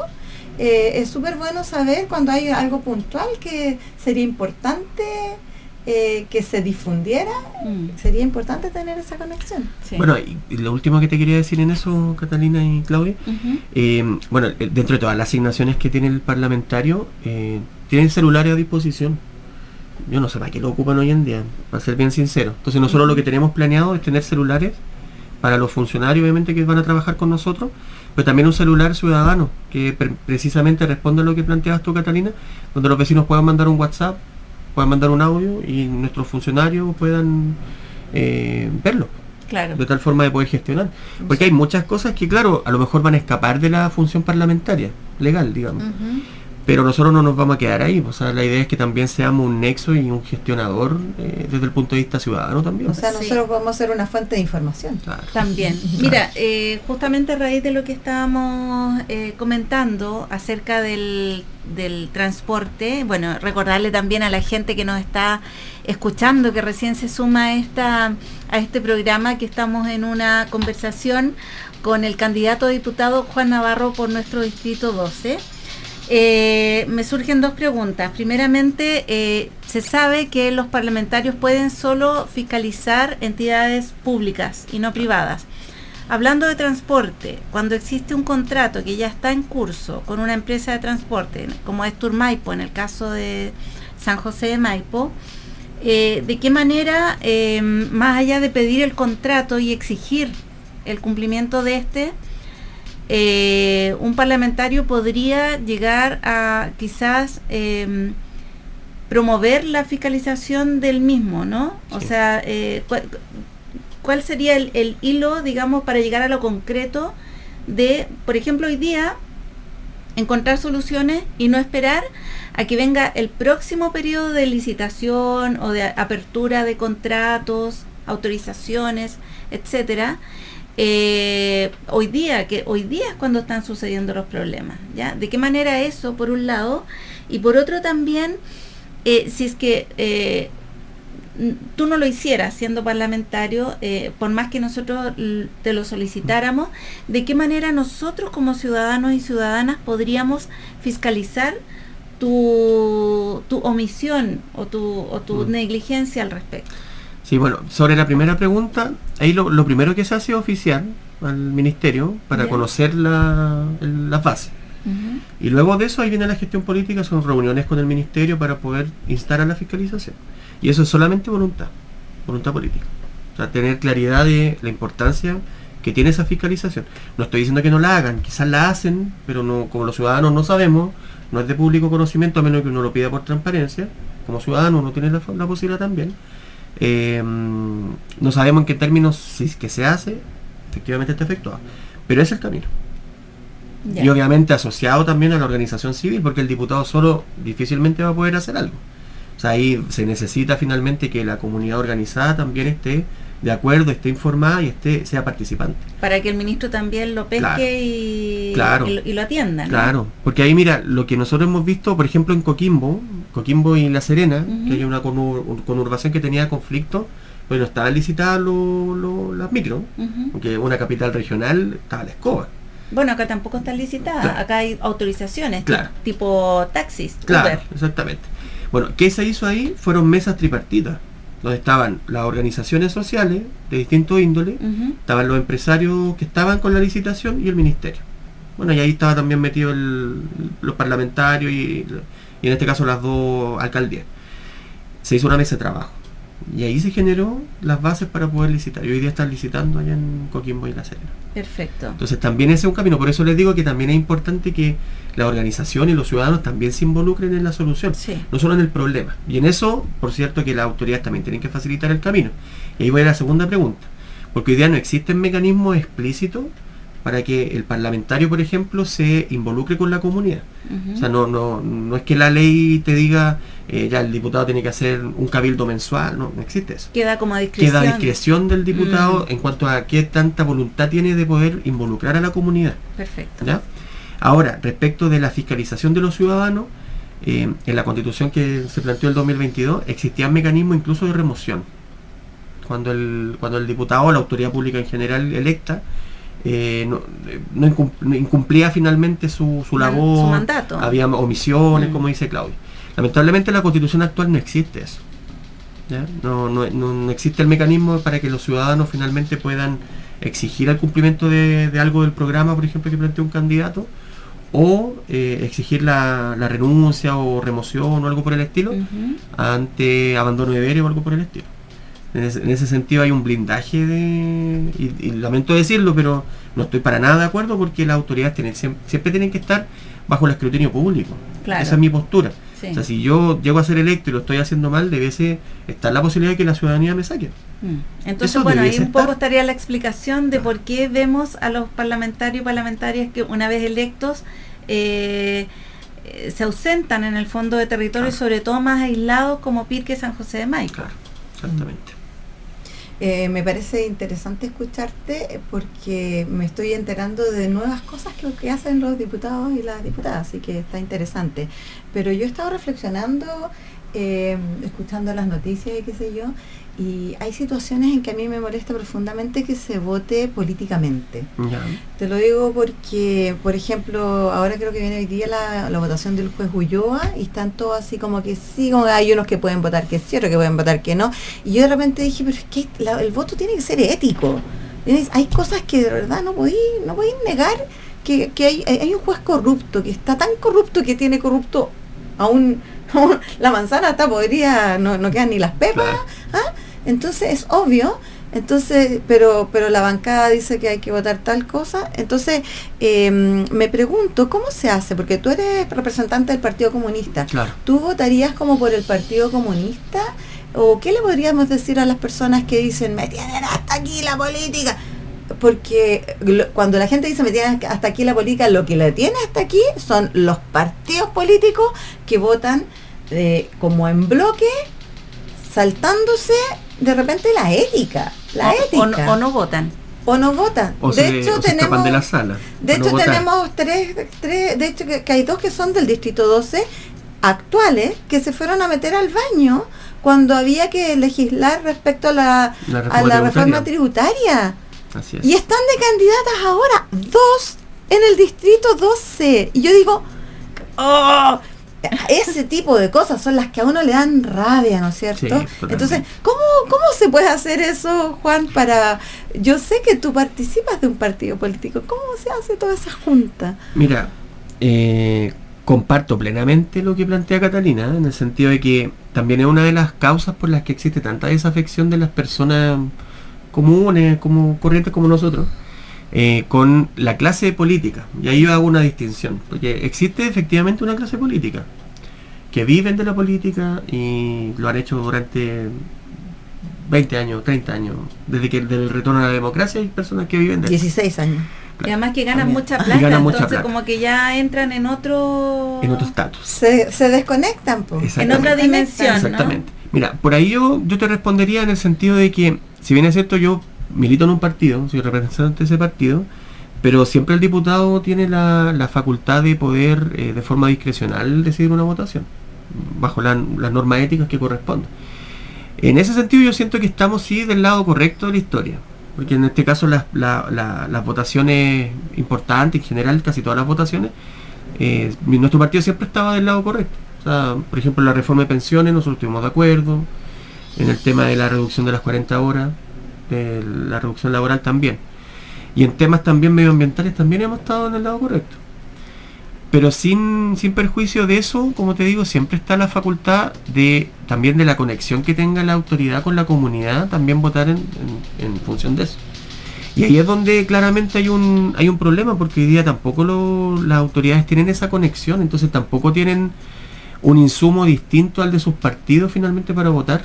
es súper bueno saber cuando hay algo puntual que sería importante que se difundiera. Sería importante tener esa conexión. Sí. Bueno, y lo último que te quería decir en eso, Catalina y Claudia, bueno, dentro de todas las asignaciones que tiene el parlamentario, tienen celulares a disposición. Yo no sé para qué lo ocupan hoy en día, para ser bien sincero. Entonces nosotros lo que tenemos planeado es tener celulares para los funcionarios, obviamente, que van a trabajar con nosotros, pero también un celular ciudadano, que precisamente responde a lo que planteabas tú, Catalina, donde los vecinos puedan mandar un WhatsApp, puedan mandar un audio y nuestros funcionarios puedan verlo. Claro. De tal forma de poder gestionar. Porque hay muchas cosas que, claro, a lo mejor van a escapar de la función parlamentaria, legal, digamos. Pero nosotros no nos vamos a quedar ahí. O sea, la idea es que también seamos un nexo y un gestionador desde el punto de vista ciudadano también. O sea, Sí. nosotros podemos ser una fuente de información. Claro. También. Mira, justamente a raíz de lo que estábamos comentando acerca del transporte, bueno, recordarle también a la gente que nos está escuchando, que recién se suma a este programa, que estamos en una conversación con el candidato a diputado Juan Navarro por nuestro distrito 12. Me surgen dos preguntas. Primeramente, se sabe que los parlamentarios pueden solo fiscalizar entidades públicas y no privadas. Hablando de transporte, cuando existe un contrato que ya está en curso con una empresa de transporte, como es Turmaipo, en el caso de San José de Maipo, ¿de qué manera, más allá de pedir el contrato y exigir el cumplimiento de un parlamentario podría llegar a quizás promover la fiscalización del mismo, ¿no? Sí. O sea, ¿cuál sería el hilo, digamos, para llegar a lo concreto de, por ejemplo, hoy día, encontrar soluciones y no esperar a que venga el próximo periodo de licitación o de apertura de contratos, autorizaciones, etcétera? Hoy día es cuando están sucediendo los problemas, ¿ya? ¿De qué manera eso, por un lado? Y por otro también, si es que tú no lo hicieras siendo parlamentario, por más que nosotros te lo solicitáramos, ¿de qué manera nosotros como ciudadanos y ciudadanas podríamos fiscalizar tu omisión o tu negligencia al respecto? Sí, bueno, sobre la primera pregunta, ahí lo primero que se hace es oficiar al ministerio para conocer las bases. Y luego de eso ahí viene la gestión política, son reuniones con el ministerio para poder instar a la fiscalización. Y eso es solamente voluntad política. O sea, tener claridad de la importancia que tiene esa fiscalización. No estoy diciendo que no la hagan, quizás la hacen, pero no, como los ciudadanos no sabemos, no es de público conocimiento, a menos que uno lo pida por transparencia. Como ciudadano uno tiene la posibilidad también. No sabemos en qué términos, si es que se hace, efectivamente está efectuado, pero es el camino. Y obviamente asociado también a la organización civil, porque el diputado solo difícilmente va a poder hacer algo. O sea, ahí se necesita finalmente que la comunidad organizada también esté de acuerdo, esté informada y sea participante. Para que el ministro también lo pesque y lo atienda, ¿no? Claro, porque ahí mira, lo que nosotros hemos visto, por ejemplo, en Coquimbo y La Serena, que hay una conurbación que tenía conflicto, pues no estaban licitadas las micros, porque una capital regional estaba la escoba. Bueno, acá tampoco están licitadas, acá hay autorizaciones, tipo taxis, claro, Uber. Exactamente. Bueno, ¿qué se hizo ahí? Fueron mesas tripartitas, donde estaban las organizaciones sociales de distinto índole, estaban los empresarios que estaban con la licitación y el ministerio. Bueno, y ahí estaba también metido los parlamentarios y en este caso las dos alcaldías. Se hizo una mesa de trabajo. Y ahí se generó las bases para poder licitar. Y hoy día están licitando allá en Coquimbo y La Serena. Perfecto. Entonces también ese es un camino. Por eso les digo que también es importante que la organización y los ciudadanos también se involucren en la solución, Sí. no solo en el problema. Y en eso, por cierto, que las autoridades también tienen que facilitar el camino. Y ahí voy a la segunda pregunta. Porque hoy día no existen mecanismos explícitos para que el parlamentario, por ejemplo, se involucre con la comunidad. Ujú. O sea, no es que la ley te diga, ya el diputado tiene que hacer un cabildo mensual, no existe eso. Queda como a discreción. Queda a discreción del diputado en cuanto a qué tanta voluntad tiene de poder involucrar a la comunidad. Perfecto. ¿Ya? Ahora, respecto de la fiscalización de los ciudadanos, en la constitución que se planteó el 2022, existían mecanismos incluso de remoción. Cuando el diputado o la autoridad pública en general electa no incumplía finalmente su labor, su mandato. había omisiones, como dice Claudio. Lamentablemente en la constitución actual no existe eso. ¿Ya? No existe el mecanismo para que los ciudadanos finalmente puedan exigir el cumplimiento de algo del programa, por ejemplo, que plantea un candidato, o exigir la renuncia o remoción o algo por el estilo, Ujú. ante abandono de deberes o algo por el estilo. En ese sentido hay un blindaje y lamento decirlo, pero no estoy para nada de acuerdo, porque las autoridades siempre tienen que estar bajo el escrutinio público. Claro. Esa es mi postura. Sí. O sea, si yo llego a ser electo y lo estoy haciendo mal, debiese estar la posibilidad de que la ciudadanía me saque. Entonces, Eso bueno, ahí debiese un poco estar. estaría la explicación de por qué vemos a los parlamentarios y parlamentarias que una vez electos se ausentan en el fondo de territorio, Claro. y sobre todo más aislados como Pirque, San José de Maipo. Claro, exactamente. Me parece interesante escucharte porque me estoy enterando de nuevas cosas que hacen los diputados y las diputadas, así que está interesante. Pero yo he estado reflexionando, escuchando las noticias y qué sé yo, y hay situaciones en que a mí me molesta profundamente que se vote políticamente. Ya. Te lo digo porque, por ejemplo, ahora creo que viene hoy día la votación del juez Ulloa y están todos así como que sí, como que hay unos que pueden votar que sí, otros que pueden votar que no. Y yo de repente dije, pero es que el voto tiene que ser ético. Hay cosas que de verdad no podéis negar que hay un juez corrupto, que está tan corrupto que tiene corrupto aún la manzana hasta podría, no quedan ni las pepas. Claro. ¿Ah? Entonces es obvio. Entonces, pero la bancada dice que hay que votar tal cosa. Entonces, me pregunto, ¿cómo se hace? Porque tú eres representante del Partido Comunista. Claro. ¿Tú votarías como por el Partido Comunista? ¿O qué le podríamos decir a las personas que dicen, me tienen hasta aquí la política? Porque cuando la gente dice me tienen hasta aquí la política, lo que le tiene hasta aquí son los partidos políticos que votan como en bloque, saltándose de repente la ética. O no votan. O no votan. O se escapan de la sala. De no hecho, votar. tenemos tres, de hecho que hay dos que son del Distrito 12 actuales que se fueron a meter al baño cuando había que legislar respecto a la reforma tributaria. Así es. Y están de candidatas ahora, 2 en el Distrito 12. Y yo digo, ese tipo de cosas son las que a uno le dan rabia, ¿no es cierto? Sí, totalmente. Entonces, ¿cómo se puede hacer eso, Juan, para... Yo sé que tú participas de un partido político, ¿cómo se hace toda esa junta? Mira, comparto plenamente lo que plantea Catalina, en el sentido de que también es una de las causas por las que existe tanta desafección de las personas comunes, como corrientes como nosotros, con la clase política. Y ahí yo hago una distinción, porque existe efectivamente una clase política que viven de la política y lo han hecho durante 20 años, 30 años, desde el retorno a la democracia. Hay personas que viven de 16 años. Y además que ganan También. mucha Y plata, ganan mucha entonces plata. como que ya entran en otro estatus. Se desconectan, pues. en Exactamente. otra dimensión, Exactamente. Mira, por ahí yo te respondería en el sentido de que, si bien es cierto, yo milito en un partido, soy representante de ese partido, pero siempre el diputado tiene la facultad de poder, de forma discrecional, decidir una votación, bajo las normas éticas que corresponden. En ese sentido yo siento que estamos sí del lado correcto de la historia, porque en este caso las votaciones importantes, en general casi todas las votaciones, nuestro partido siempre estaba del lado correcto. O sea, por ejemplo, la reforma de pensiones nosotros estuvimos de acuerdo, en el tema de la reducción de las 40 horas, de la reducción laboral también, y en temas también medioambientales también hemos estado en el lado correcto. Pero sin perjuicio de eso, como te digo, siempre está la facultad también de la conexión que tenga la autoridad con la comunidad, también votar en función de eso. Y ahí es donde claramente hay un problema, porque hoy día tampoco las autoridades tienen esa conexión, entonces tampoco tienen un insumo distinto al de sus partidos finalmente para votar.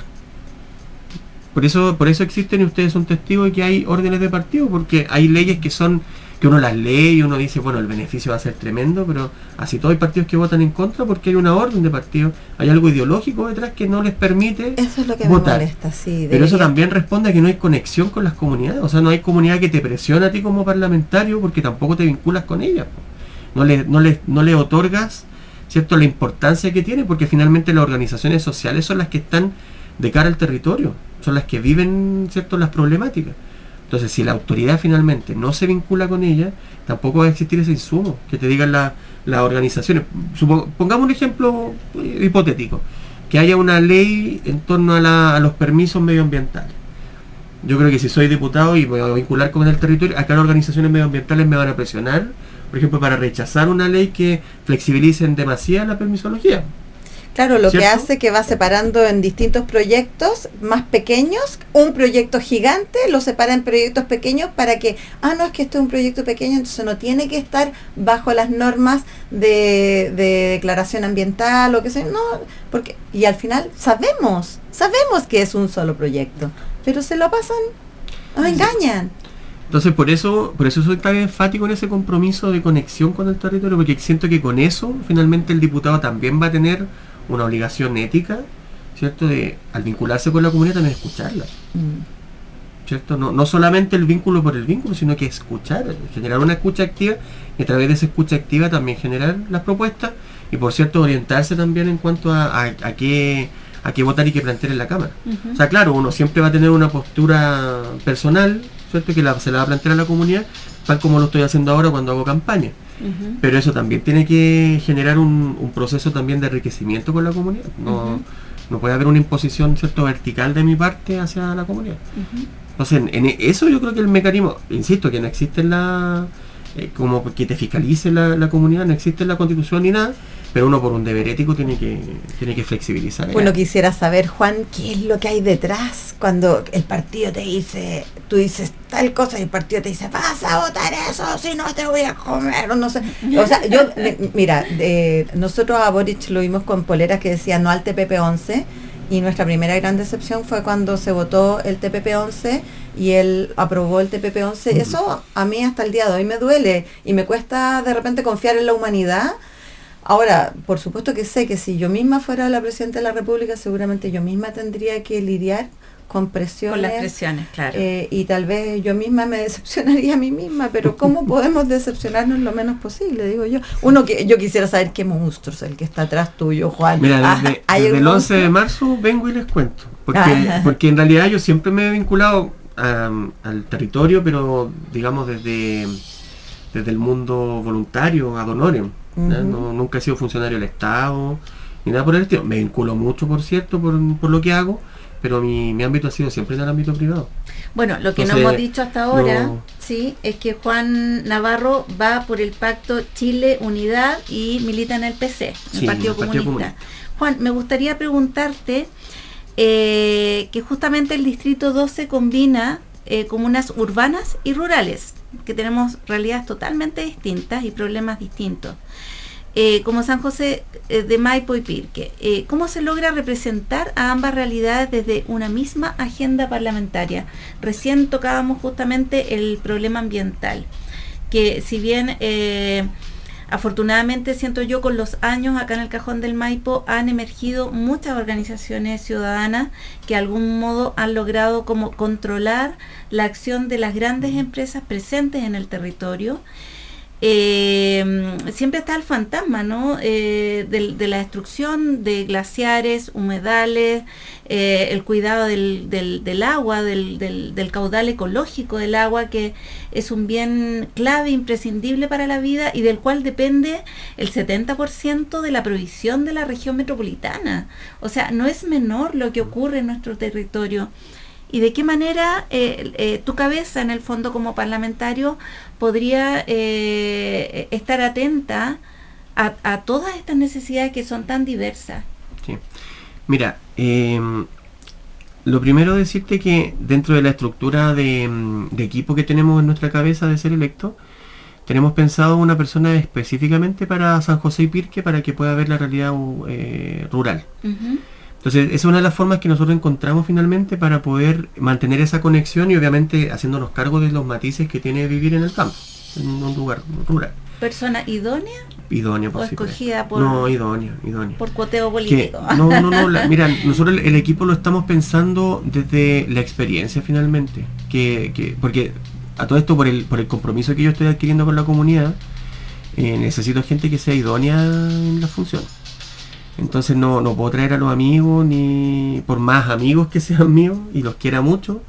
Por eso existen, y ustedes son testigos de que hay órdenes de partido, porque hay leyes que uno las lee y uno dice, bueno, el beneficio va a ser tremendo, pero así todo hay partidos que votan en contra porque hay una orden de partido, hay algo ideológico detrás que no les permite eso es lo que votar. me molesta, sí. Pero eso también responde a que no hay conexión con las comunidades, o sea, no hay comunidad que te presione a ti como parlamentario porque tampoco te vinculas con ellas. No le otorgas, ¿cierto?, la importancia que tiene, porque finalmente las organizaciones sociales son las que están de cara al territorio, son las que viven, ¿cierto?, las problemáticas. Entonces, si la autoridad finalmente no se vincula con ella, tampoco va a existir ese insumo que te digan las organizaciones. Pongamos un ejemplo hipotético, que haya una ley en torno a los permisos medioambientales. Yo creo que si soy diputado y me voy a vincular con el territorio, acá las organizaciones medioambientales me van a presionar, por ejemplo, para rechazar una ley que flexibilice en demasía la permisología. Claro, lo ¿cierto? que hace que va separando en distintos proyectos más pequeños, un proyecto gigante lo separa en proyectos pequeños para que, no, es que esto es un proyecto pequeño, entonces no tiene que estar bajo las normas de declaración ambiental o qué sé, no, porque, y al final sabemos que es un solo proyecto, pero se lo pasan, nos engañan. Entonces por eso soy tan enfático en ese compromiso de conexión con el territorio, porque siento que con eso finalmente el diputado también va a tener una obligación ética, ¿cierto?, de al vincularse con la comunidad también escucharla, ¿cierto? No solamente el vínculo por el vínculo, sino que escuchar, generar una escucha activa, y a través de esa escucha activa también generar las propuestas y, por cierto, orientarse también en cuanto a qué votar y qué plantear en la Cámara. O sea, claro, uno siempre va a tener una postura personal, ¿cierto?, que se la va a plantear a la comunidad, tal como lo estoy haciendo ahora cuando hago campaña. Pero eso también tiene que generar un proceso también de enriquecimiento con la comunidad. No puede haber una imposición, ¿cierto?, vertical de mi parte hacia la comunidad. Entonces, en eso yo creo que el mecanismo, insisto, que no existe como que te fiscalice la comunidad, no existe en la Constitución ni nada, pero uno por un deber ético tiene que flexibilizar. Bueno, quisiera saber, Juan, ¿qué es lo que hay detrás cuando el partido te dice, tú dices tal cosa y el partido te dice, vas a votar eso, si no te voy a comer, o no sé. O sea, mira, nosotros a Boric lo vimos con poleras que decían no al TPP-11, y nuestra primera gran decepción fue cuando se votó el TPP-11 y él aprobó el TPP-11. Eso a mí hasta el día de hoy me duele y me cuesta de repente confiar en la humanidad. Ahora, por supuesto que sé que si yo misma fuera la Presidenta de la República, seguramente yo misma tendría que lidiar con presiones. Con las presiones, claro. Y tal vez yo misma me decepcionaría a mí misma, pero ¿cómo podemos decepcionarnos lo menos posible? Digo yo. Yo quisiera saber qué monstruo es el que está atrás tuyo, Juan. Mira, desde el 11 de marzo vengo y les cuento. Porque en realidad yo siempre me he vinculado al territorio, pero digamos desde el mundo voluntario, ad honorem. Nunca he sido funcionario del Estado, ni nada por el estilo. Me vinculo mucho, por cierto, por lo que hago, pero mi ámbito ha sido siempre en el ámbito privado. Bueno, lo que Entonces, no hemos dicho hasta ahora, sí, es que Juan Navarro va por el pacto Chile Unidad y milita en el PC, el Partido Comunista. Juan, me gustaría preguntarte que justamente el Distrito 12 combina comunas urbanas y rurales, que tenemos realidades totalmente distintas y problemas distintos. Como San José de Maipo y Pirque. ¿Cómo se logra representar a ambas realidades desde una misma agenda parlamentaria? Recién tocábamos justamente el problema ambiental, que si bien afortunadamente siento yo con los años acá en el Cajón del Maipo han emergido muchas organizaciones ciudadanas que de algún modo han logrado como controlar la acción de las grandes empresas presentes en el territorio. Siempre está el fantasma, ¿no? De la destrucción de glaciares, humedales, el cuidado del agua, del caudal ecológico del agua, que es un bien clave, imprescindible para la vida y del cual depende el 70% de la provisión de la región metropolitana. O sea, no es menor lo que ocurre en nuestro territorio. ¿Y de qué manera tu cabeza, en el fondo, como parlamentario, podría estar atenta a todas estas necesidades que son tan diversas? Sí. Mira, lo primero decirte que dentro de la estructura de equipo que tenemos en nuestra cabeza de ser electo, tenemos pensado una persona específicamente para San José y Pirque para que pueda ver la realidad rural. Uh-huh. Entonces, esa es una de las formas que nosotros encontramos finalmente para poder mantener esa conexión y obviamente haciéndonos cargo de los matices que tiene vivir en el campo, en un lugar rural. ¿Persona idónea? Idónea, por ¿O supuesto. escogida por, No, idónea. por cuoteo político? Mira, nosotros el equipo lo estamos pensando desde la experiencia finalmente, porque a todo esto por el compromiso que yo estoy adquiriendo con la comunidad, necesito gente que sea idónea en la función. Entonces no puedo traer a los amigos, ni por más amigos que sean míos y los quiera mucho,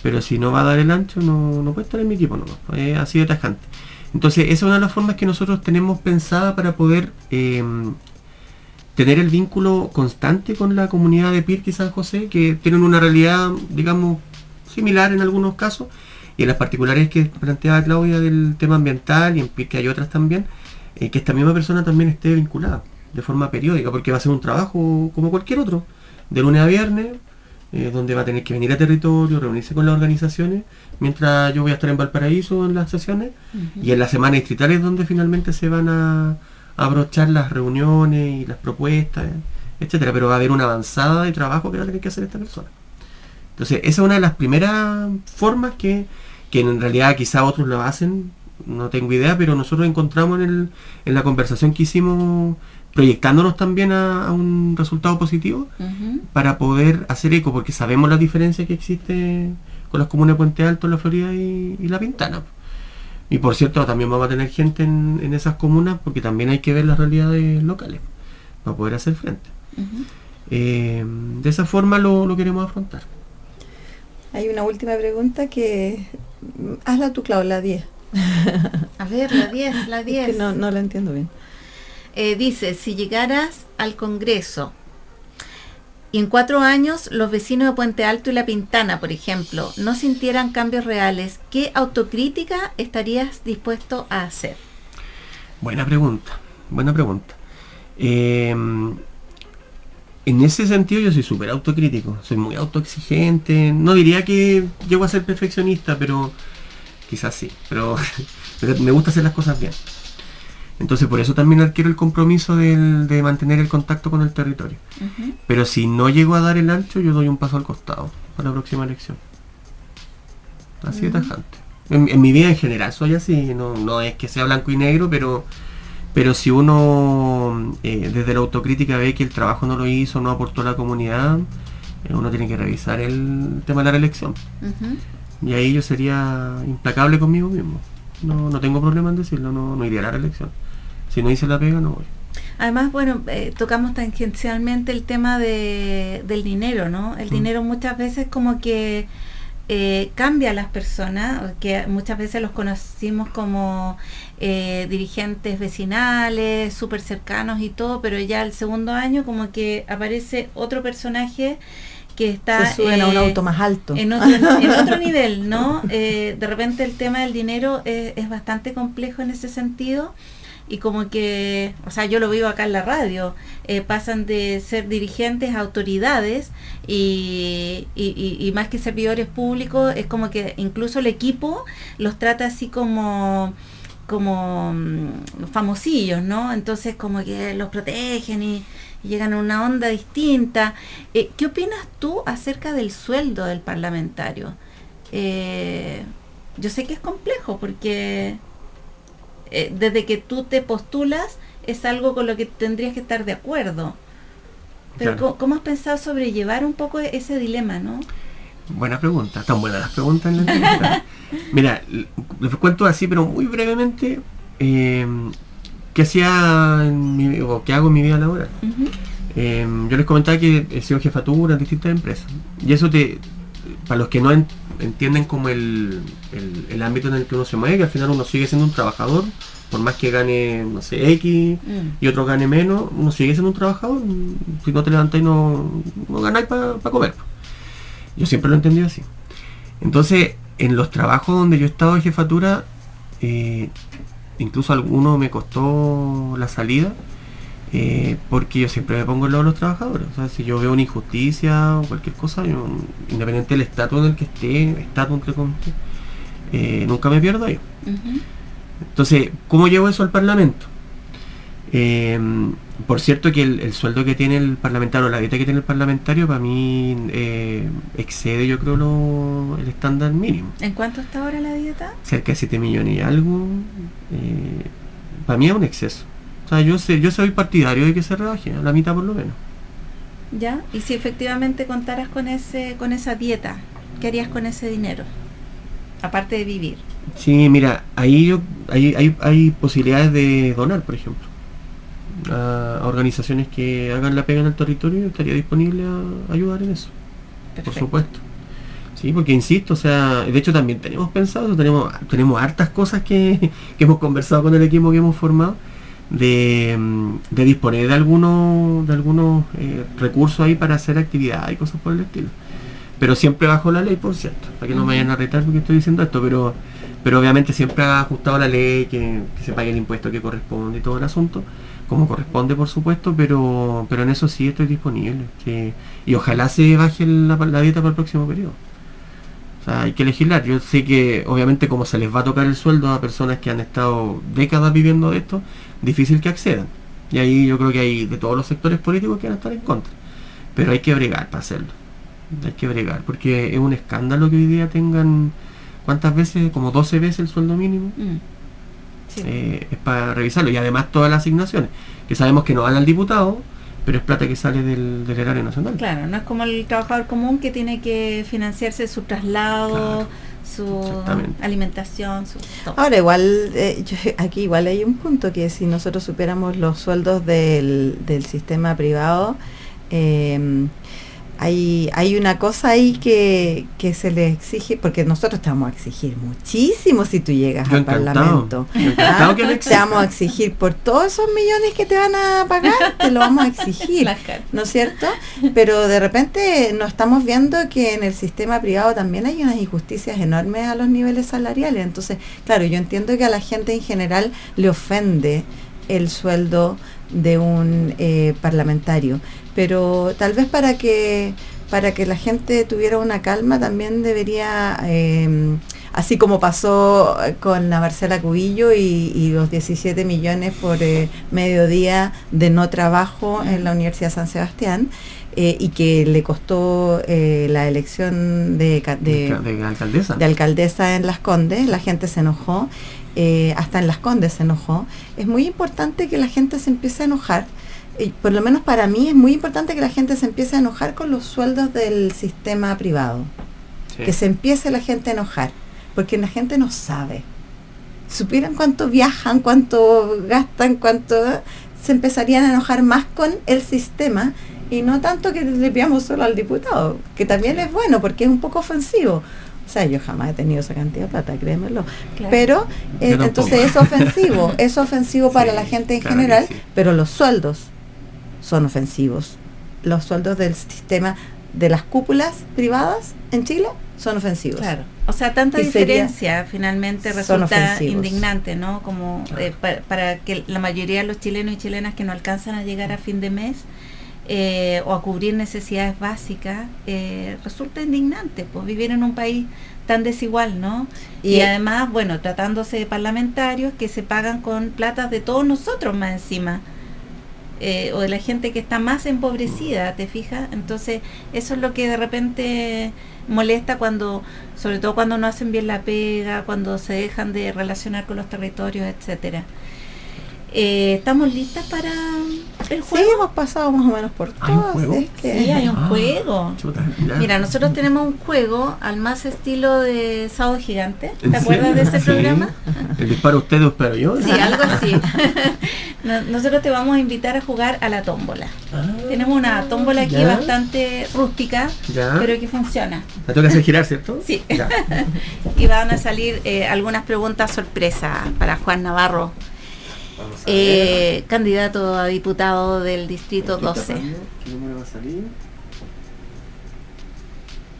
pero si no va a dar el ancho no puede estar en mi equipo, es así de tajante. Entonces esa es una de las formas que nosotros tenemos pensada para poder tener el vínculo constante con la comunidad de Pirque y San José, que tienen una realidad, digamos, similar en algunos casos, y en las particulares que planteaba Claudia del tema ambiental, y en Pirque hay otras también, que esta misma persona también esté vinculada de forma periódica, porque va a ser un trabajo como cualquier otro, de lunes a viernes, donde va a tener que venir a territorio, reunirse con las organizaciones, mientras yo voy a estar en Valparaíso en las sesiones, uh-huh. Y en la semana distrital es donde finalmente se van a abrochar las reuniones y las propuestas, etcétera, pero va a haber una avanzada de trabajo que va a tener que hacer esta persona. Entonces, esa es una de las primeras formas que en realidad quizá otros lo hacen, no tengo idea, pero nosotros encontramos en la conversación que hicimos, proyectándonos también a un resultado positivo, uh-huh. Para poder hacer eco, porque sabemos las diferencias que existen con las comunas de Puente Alto, La Florida y La Pintana. Y por cierto, también vamos a tener gente en esas comunas, porque también hay que ver las realidades locales para poder hacer frente. Uh-huh. De esa forma lo queremos afrontar. Hay una última pregunta que... Hazla tú, Clau, la 10. A ver, la 10. Es que no la entiendo bien. Dice, si llegaras al Congreso y en 4 años los vecinos de Puente Alto y La Pintana, por ejemplo, no sintieran cambios reales, ¿qué autocrítica estarías dispuesto a hacer? Buena pregunta. En ese sentido yo soy súper autocrítico, soy muy autoexigente, no diría que llego a ser perfeccionista, pero quizás sí, pero me gusta hacer las cosas bien. Entonces por eso también adquiero el compromiso de mantener el contacto con el territorio. Uh-huh. Pero si no llego a dar el ancho, yo doy un paso al costado para la próxima elección. Así de tajante. En mi vida en general soy así, no es que sea blanco y negro, pero si uno desde la autocrítica ve que el trabajo no lo hizo, no aportó a la comunidad, uno tiene que revisar el tema de la reelección. Uh-huh. Y ahí yo sería implacable conmigo mismo. No tengo problema en decirlo, no iría a la reelección. Si no hice la pega, no voy. Además, bueno, tocamos tangencialmente el tema del dinero, ¿no? El dinero muchas veces como que cambia a las personas, que muchas veces los conocimos como dirigentes vecinales, súper cercanos y todo, pero ya el segundo año como que aparece otro personaje que está se suben a un auto más alto en otro nivel, ¿no? De repente el tema del dinero es bastante complejo en ese sentido, y como que, o sea, yo lo vivo acá en la radio, pasan de ser dirigentes a autoridades y más que servidores públicos, es como que incluso el equipo los trata así como famosillos, ¿no? Entonces como que los protegen y llegan a una onda distinta. ¿Qué opinas tú acerca del sueldo del parlamentario? Yo sé que es complejo porque desde que tú te postulas es algo con lo que tendrías que estar de acuerdo. Pero claro. ¿Cómo has pensado sobrellevar un poco ese dilema, no? Buena pregunta, están buenas las preguntas en la entrevista. Mira, les cuento así, pero muy brevemente, qué hacía o qué hago en mi vida laboral. Uh-huh. Yo les comentaba que he sido jefatura en distintas empresas, y eso para los que no entienden como el ámbito en el que uno se mueve, que al final uno sigue siendo un trabajador, por más que gane, no sé, X y otro gane menos, uno sigue siendo un trabajador. Si no te levantáis no ganáis para comer. Yo siempre lo he entendido así. Entonces, en los trabajos donde yo he estado de jefatura, incluso alguno me costó la salida, porque yo siempre me pongo en lado de los trabajadores. O sea, si yo veo una injusticia o cualquier cosa, yo, independiente del estatus en el que esté, estatus entre comillas, nunca me pierdo ahí. Ujú. Entonces, ¿cómo llevo eso al Parlamento? Por cierto que el sueldo que tiene el parlamentario, la dieta que tiene el parlamentario, para mí excede, yo creo, el estándar mínimo. ¿En cuánto está ahora la dieta? Cerca de 7 millones y algo. Para mí es un exceso. O sea, yo soy partidario de que se rebaje, a la mitad por lo menos. ¿Ya? Y si efectivamente contaras con esa dieta, ¿qué harías con ese dinero? Aparte de vivir. Sí, mira, ahí hay posibilidades de donar, por ejemplo, a organizaciones que hagan la pega en el territorio. Yo estaría disponible a ayudar en eso. Perfecto. Por supuesto. Sí, porque insisto, o sea, de hecho también tenemos pensado, tenemos hartas cosas que hemos conversado con el equipo que hemos formado, de disponer de algunos recursos ahí para hacer actividades y cosas por el estilo. Pero siempre bajo la ley, por cierto, para que no me vayan a retar porque estoy diciendo esto, pero obviamente siempre ha ajustado la ley, que se pague el impuesto que corresponde y todo el asunto, como corresponde, por supuesto, pero en eso sí estoy disponible. Y ojalá se baje la dieta para el próximo periodo. O sea, hay que legislar. Yo sé que obviamente como se les va a tocar el sueldo a personas que han estado décadas viviendo de esto, difícil que accedan. Y ahí yo creo que hay de todos los sectores políticos que van a estar en contra. Pero hay que bregar para hacerlo. Hay que bregar, porque es un escándalo que hoy día tengan, ¿cuántas veces? Como 12 veces el sueldo mínimo. Sí. Es para revisarlo. Y además todas las asignaciones, que sabemos que no van al diputado, pero es plata que sale del erario nacional. Claro, no es como el trabajador común que tiene que financiarse su traslado, Claro, su exactamente. alimentación, su todo. Ahora igual, aquí igual hay un punto que si nosotros superamos los sueldos del sistema privado, hay una cosa ahí que se le exige, porque nosotros te vamos a exigir muchísimo si tú llegas Yo al encantado. Parlamento. Yo encantado que me Te exijan. vamos a exigir por todos esos millones que te van a pagar, te lo vamos a exigir, Las caras. ¿no es cierto? Pero de repente nos estamos viendo que en el sistema privado también hay unas injusticias enormes a los niveles salariales. Entonces, claro, yo entiendo que a la gente en general le ofende el sueldo de un parlamentario, pero tal vez para que la gente tuviera una calma también debería, así como pasó con la Marcela Cubillo y los 17 millones por mediodía de no trabajo en la Universidad de San Sebastián, y que le costó la elección de alcaldesa. de alcaldesa en Las Condes. La gente se enojó, hasta en Las Condes se enojó. Es muy importante que la gente se empiece a enojar, por lo menos para mí es muy importante que la gente se empiece a enojar con los sueldos del sistema privado, Sí. que se empiece la gente a enojar, porque la gente no sabe. Supieran cuánto viajan, cuánto gastan, se empezarían a enojar más con el sistema y no tanto que le pidamos solo al diputado, que también es bueno porque es un poco ofensivo. O sea, yo jamás he tenido esa cantidad de plata, créemelo. Claro. Pero Yo tampoco. entonces es ofensivo para Sí, la gente en claro que general, sí. pero los sueldos son ofensivos. Los sueldos del sistema de las cúpulas privadas en Chile son ofensivos. Claro, o sea, tanta Y sería- diferencia finalmente son resulta ofensivos. indignante, ¿no? Como para que la mayoría de los chilenos y chilenas que no alcanzan a llegar a fin de mes o a cubrir necesidades básicas, resulta indignante, pues vivir en un país tan desigual, ¿no? Y además, bueno, tratándose de parlamentarios que se pagan con plata de todos nosotros más encima. O de la gente que está más empobrecida, ¿te fijas? Entonces, eso es lo que de repente molesta sobre todo cuando no hacen bien la pega, cuando se dejan de relacionar con los territorios, etcétera. ¿Estamos listas para el Sí, juego? hemos pasado más o menos por ¿Hay un todas. juego? es que- Sí, hay un juego. Chuta, ya. Mira, nosotros tenemos un juego al más estilo de Sábado Gigante. ¿En ¿Te acuerdas de serio? ese Sí. programa? El disparo usted o espero yo. Sí, algo así. Nosotros te vamos a invitar a jugar a la tómbola. Tenemos una tómbola aquí ¿Ya? bastante rústica, Ya. pero que funciona. La tengo que hacer girar, ¿cierto? Sí. Ya. Y van a salir algunas preguntas sorpresa para Juan Navarro, Vamos a ver. candidato a diputado del Distrito 12. ¿Qué número va a salir?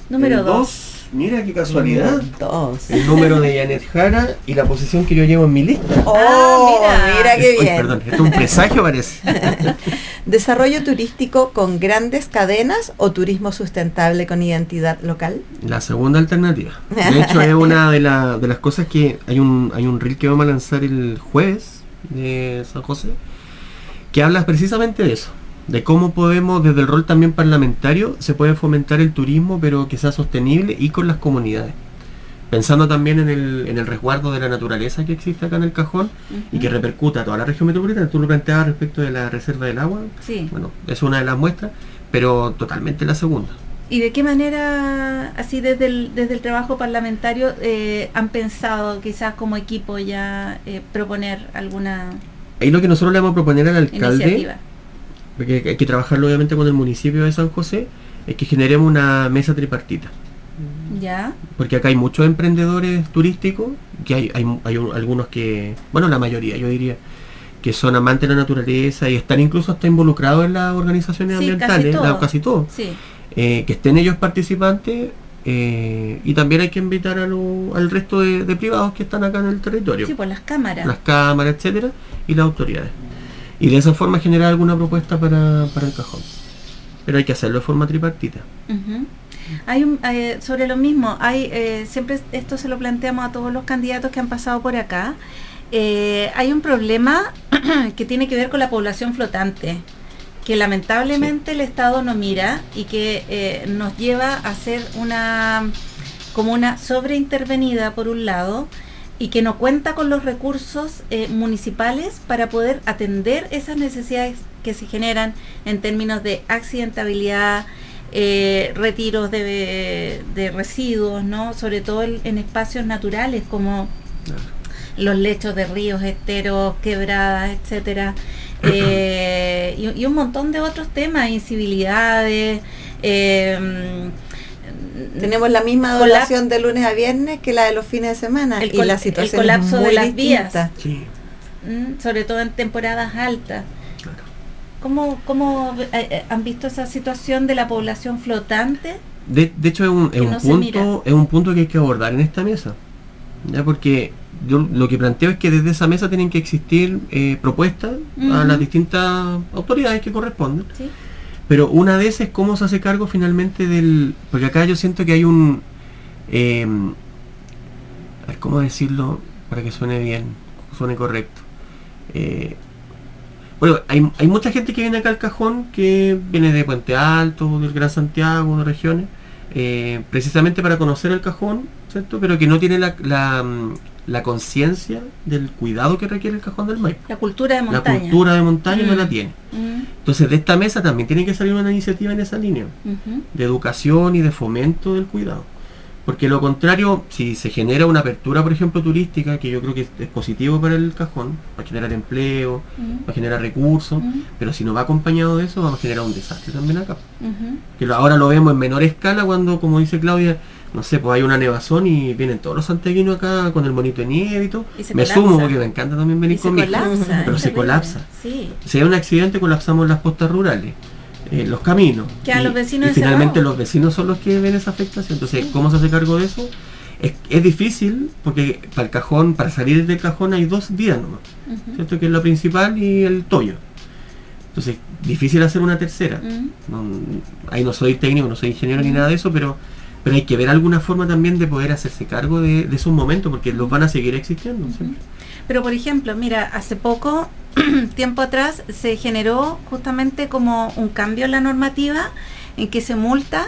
Número El 2. Mira qué casualidad. 2. El número de Janet Jara y la posición que yo llevo en mi lista. ¡Oh! Mira qué Uy, bien. perdón, esto es un presagio parece. ¿Desarrollo turístico con grandes cadenas o turismo sustentable con identidad local? La segunda alternativa. De hecho, es una de las cosas que hay un reel que vamos a lanzar el jueves de San José, que habla precisamente de eso, de cómo podemos, desde el rol también parlamentario, se puede fomentar el turismo, pero que sea sostenible y con las comunidades. Pensando también en el resguardo de la naturaleza que existe acá en el Cajón y que repercuta a toda la región metropolitana. Tú lo planteabas respecto de la reserva del agua. Sí. Bueno, es una de las muestras, pero totalmente la segunda. ¿Y de qué manera, así desde el trabajo parlamentario, han pensado quizás como equipo ya proponer alguna Ahí lo que nosotros le vamos a proponer al alcalde, iniciativa? porque hay que trabajarlo obviamente con el municipio de San José, es que generemos una mesa tripartita. ¿Ya? Porque acá hay muchos emprendedores turísticos, que hay algunos que, bueno, la mayoría yo diría, que son amantes de la naturaleza y están incluso hasta involucrados en las organizaciones Sí, ambientales, casi todo. Sí. Que estén ellos participantes, y también hay que invitar al resto de privados que están acá en el territorio. Sí, por las cámaras. Las cámaras, etcétera, y las autoridades. Y de esa forma generar alguna propuesta para el Cajón. Pero hay que hacerlo de forma tripartita. Ujú. Sobre lo mismo, siempre esto se lo planteamos a todos los candidatos que han pasado por acá. Hay un problema que tiene que ver con la población flotante, que lamentablemente el Estado no mira y que nos lleva a ser como una sobreintervenida por un lado, y que no cuenta con los recursos municipales para poder atender esas necesidades que se generan en términos de accidentabilidad, retiros de residuos, ¿no? Sobre todo en espacios naturales como los lechos de ríos, esteros, quebradas, etcétera, y un montón de otros temas, incivilidades. Tenemos la misma duración de lunes a viernes que la de los fines de semana, y la situación el colapso es muy de las distinta. vías, Sí. Sobre todo en temporadas altas. Claro. ¿Cómo han visto esa situación de la población flotante? De hecho es un punto que hay que abordar en esta mesa, ¿ya? Porque yo lo que planteo es que desde esa mesa tienen que existir propuestas a las distintas autoridades que corresponden. ¿Sí? Pero una de esas es cómo se hace cargo finalmente porque acá yo siento que hay a ver, ¿cómo decirlo para que suene bien, suene correcto? Bueno, hay mucha gente que viene acá al Cajón, que viene de Puente Alto, del Gran Santiago, de regiones, precisamente para conocer el Cajón, ¿cierto? Pero que no tiene la conciencia del cuidado que requiere el Cajón del Maipo. La cultura de montaña. La cultura de montaña no la tiene. Mm. Entonces de esta mesa también tiene que salir una iniciativa en esa línea, de educación y de fomento del cuidado. Porque lo contrario, si se genera una apertura, por ejemplo, turística, que yo creo que es positivo para el Cajón, va a generar empleo, va a generar recursos, pero si no va acompañado de eso, vamos a generar un desastre también acá. Que ahora lo vemos en menor escala cuando, como dice Claudia, no sé, pues hay una nevazón y vienen todos los santiaguinos acá con el monito de nieve y todo. Me sumo porque me encanta también venir conmigo. Pero se colapsa. Sí. Si hay un accidente, colapsamos las postas rurales, los caminos. Que a los vecinos y finalmente encerrados. Los vecinos son los que ven esa afectación. Entonces, ¿cómo se hace cargo de eso? Es difícil porque para el Cajón, para salir del Cajón hay 2 vías nomás, ¿cierto? Que es la principal y el Toyo. Entonces, difícil hacer una tercera. Ahí no soy técnico, no soy ingeniero ni nada de eso, pero hay que ver alguna forma también de poder hacerse cargo de esos momentos, porque los van a seguir existiendo siempre. Pero por ejemplo, mira, hace poco, tiempo atrás, se generó justamente como un cambio en la normativa en que se multa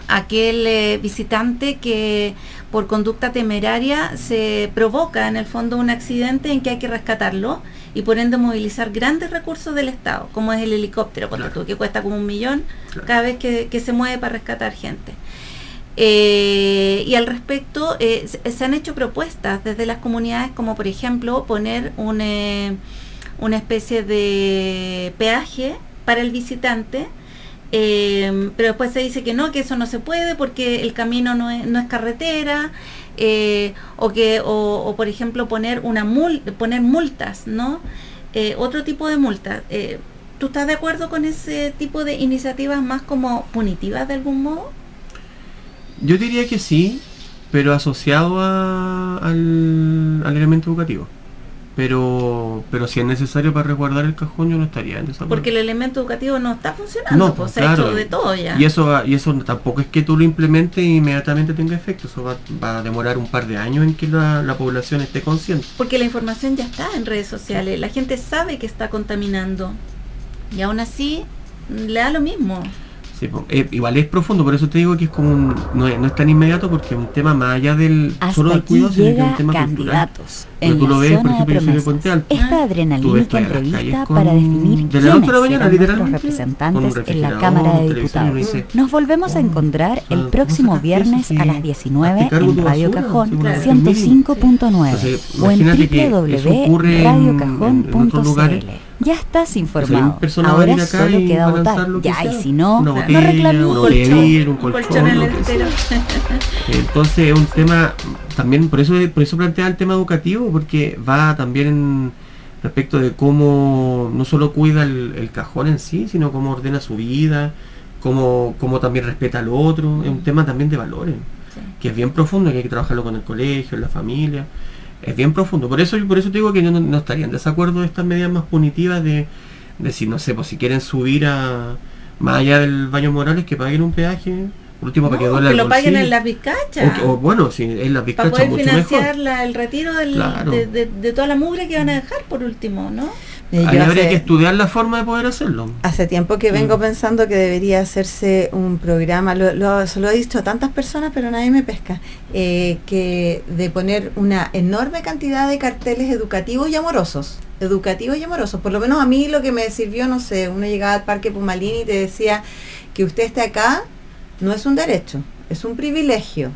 a aquel visitante que por conducta temeraria se provoca en el fondo un accidente en que hay que rescatarlo y por ende movilizar grandes recursos del Estado, como es el helicóptero, que cuesta como 1 millón cada vez que se mueve para rescatar gente. Y al respecto se han hecho propuestas desde las comunidades, como por ejemplo poner una especie de peaje para el visitante, pero después se dice que eso no se puede porque el camino no es carretera, o por ejemplo poner multas, ¿no? Otro tipo de multas. ¿Tú estás de acuerdo con ese tipo de iniciativas más como punitivas de algún modo? Yo diría que sí, pero asociado al elemento educativo. Pero si es necesario para resguardar el cajón, yo no estaría en desacuerdo. Porque el elemento educativo no está funcionando, No, pues se claro. ha hecho de todo ya. Y eso tampoco es que tú lo implementes e inmediatamente tenga efecto. Eso va a demorar un par de años en que la población esté consciente. Porque la información ya está en redes sociales, la gente sabe que está contaminando y aún así le da lo mismo. Sí, igual es profundo, por eso te digo que es como no es tan inmediato, porque es un tema más allá del solo Hasta del aquí cuidado, sino que es llega un tema cultural. Candidatos Pero en tú lo la ves, por zona de ejemplo, yo soy de Puente promesas. Alto. Esta Tú ves adrenalínica que las entrevista calles para definir de las 8 de la quiénes mañana, serán nuestros literalmente, con un representantes en la refrigerador, Cámara de televisión, y uno Diputados. dice, Nos volvemos a encontrar el ¿cómo próximo sacas viernes eso? Sí, a las 19 hazte cargo en tu Radio basura, Cajón sí, una vez 105.9 Entonces, o en imagínate que eso ocurre en otros lugares. www.radiocajón.cl. Ya estás hay informado. personas van a Ahora ir acá solo y queda van a lanzar votar. lo que Ya, sea. y si no, Una no botella, reclamemos. una botella de vidrio, un Un colchón, en lo el que sea. estero. Entonces es un tema también, por eso plantea el tema educativo, porque va también respecto de cómo no solo cuida el cajón en sí, sino cómo ordena su vida, cómo también respeta al otro. Es un tema también de valores, Sí. que es bien profundo, que hay que trabajarlo con el colegio, en la familia. Es bien profundo. Por eso te digo que yo no estaría en desacuerdo de estas medidas más punitivas de si, no sé, pues si quieren subir más allá del Baños Morales, que paguen un peaje, por último, para que duele que el lo paguen bolsillo. en las vizcachas. O bueno, si en las Para bizcachas poder mucho financiar mejor. el retiro Claro. de toda la mugre que van a dejar por último, ¿no? Yo Ahí habría hace- que estudiar la forma de poder hacerlo. Hace tiempo que vengo pensando que debería hacerse un programa, se lo he dicho a tantas personas, pero nadie me pesca, que de poner una enorme cantidad de carteles educativos y amorosos. Por lo menos a mí lo que me sirvió, no sé, uno llegaba al Parque Pumalini y te decía que usted esté acá no es un derecho, es un privilegio.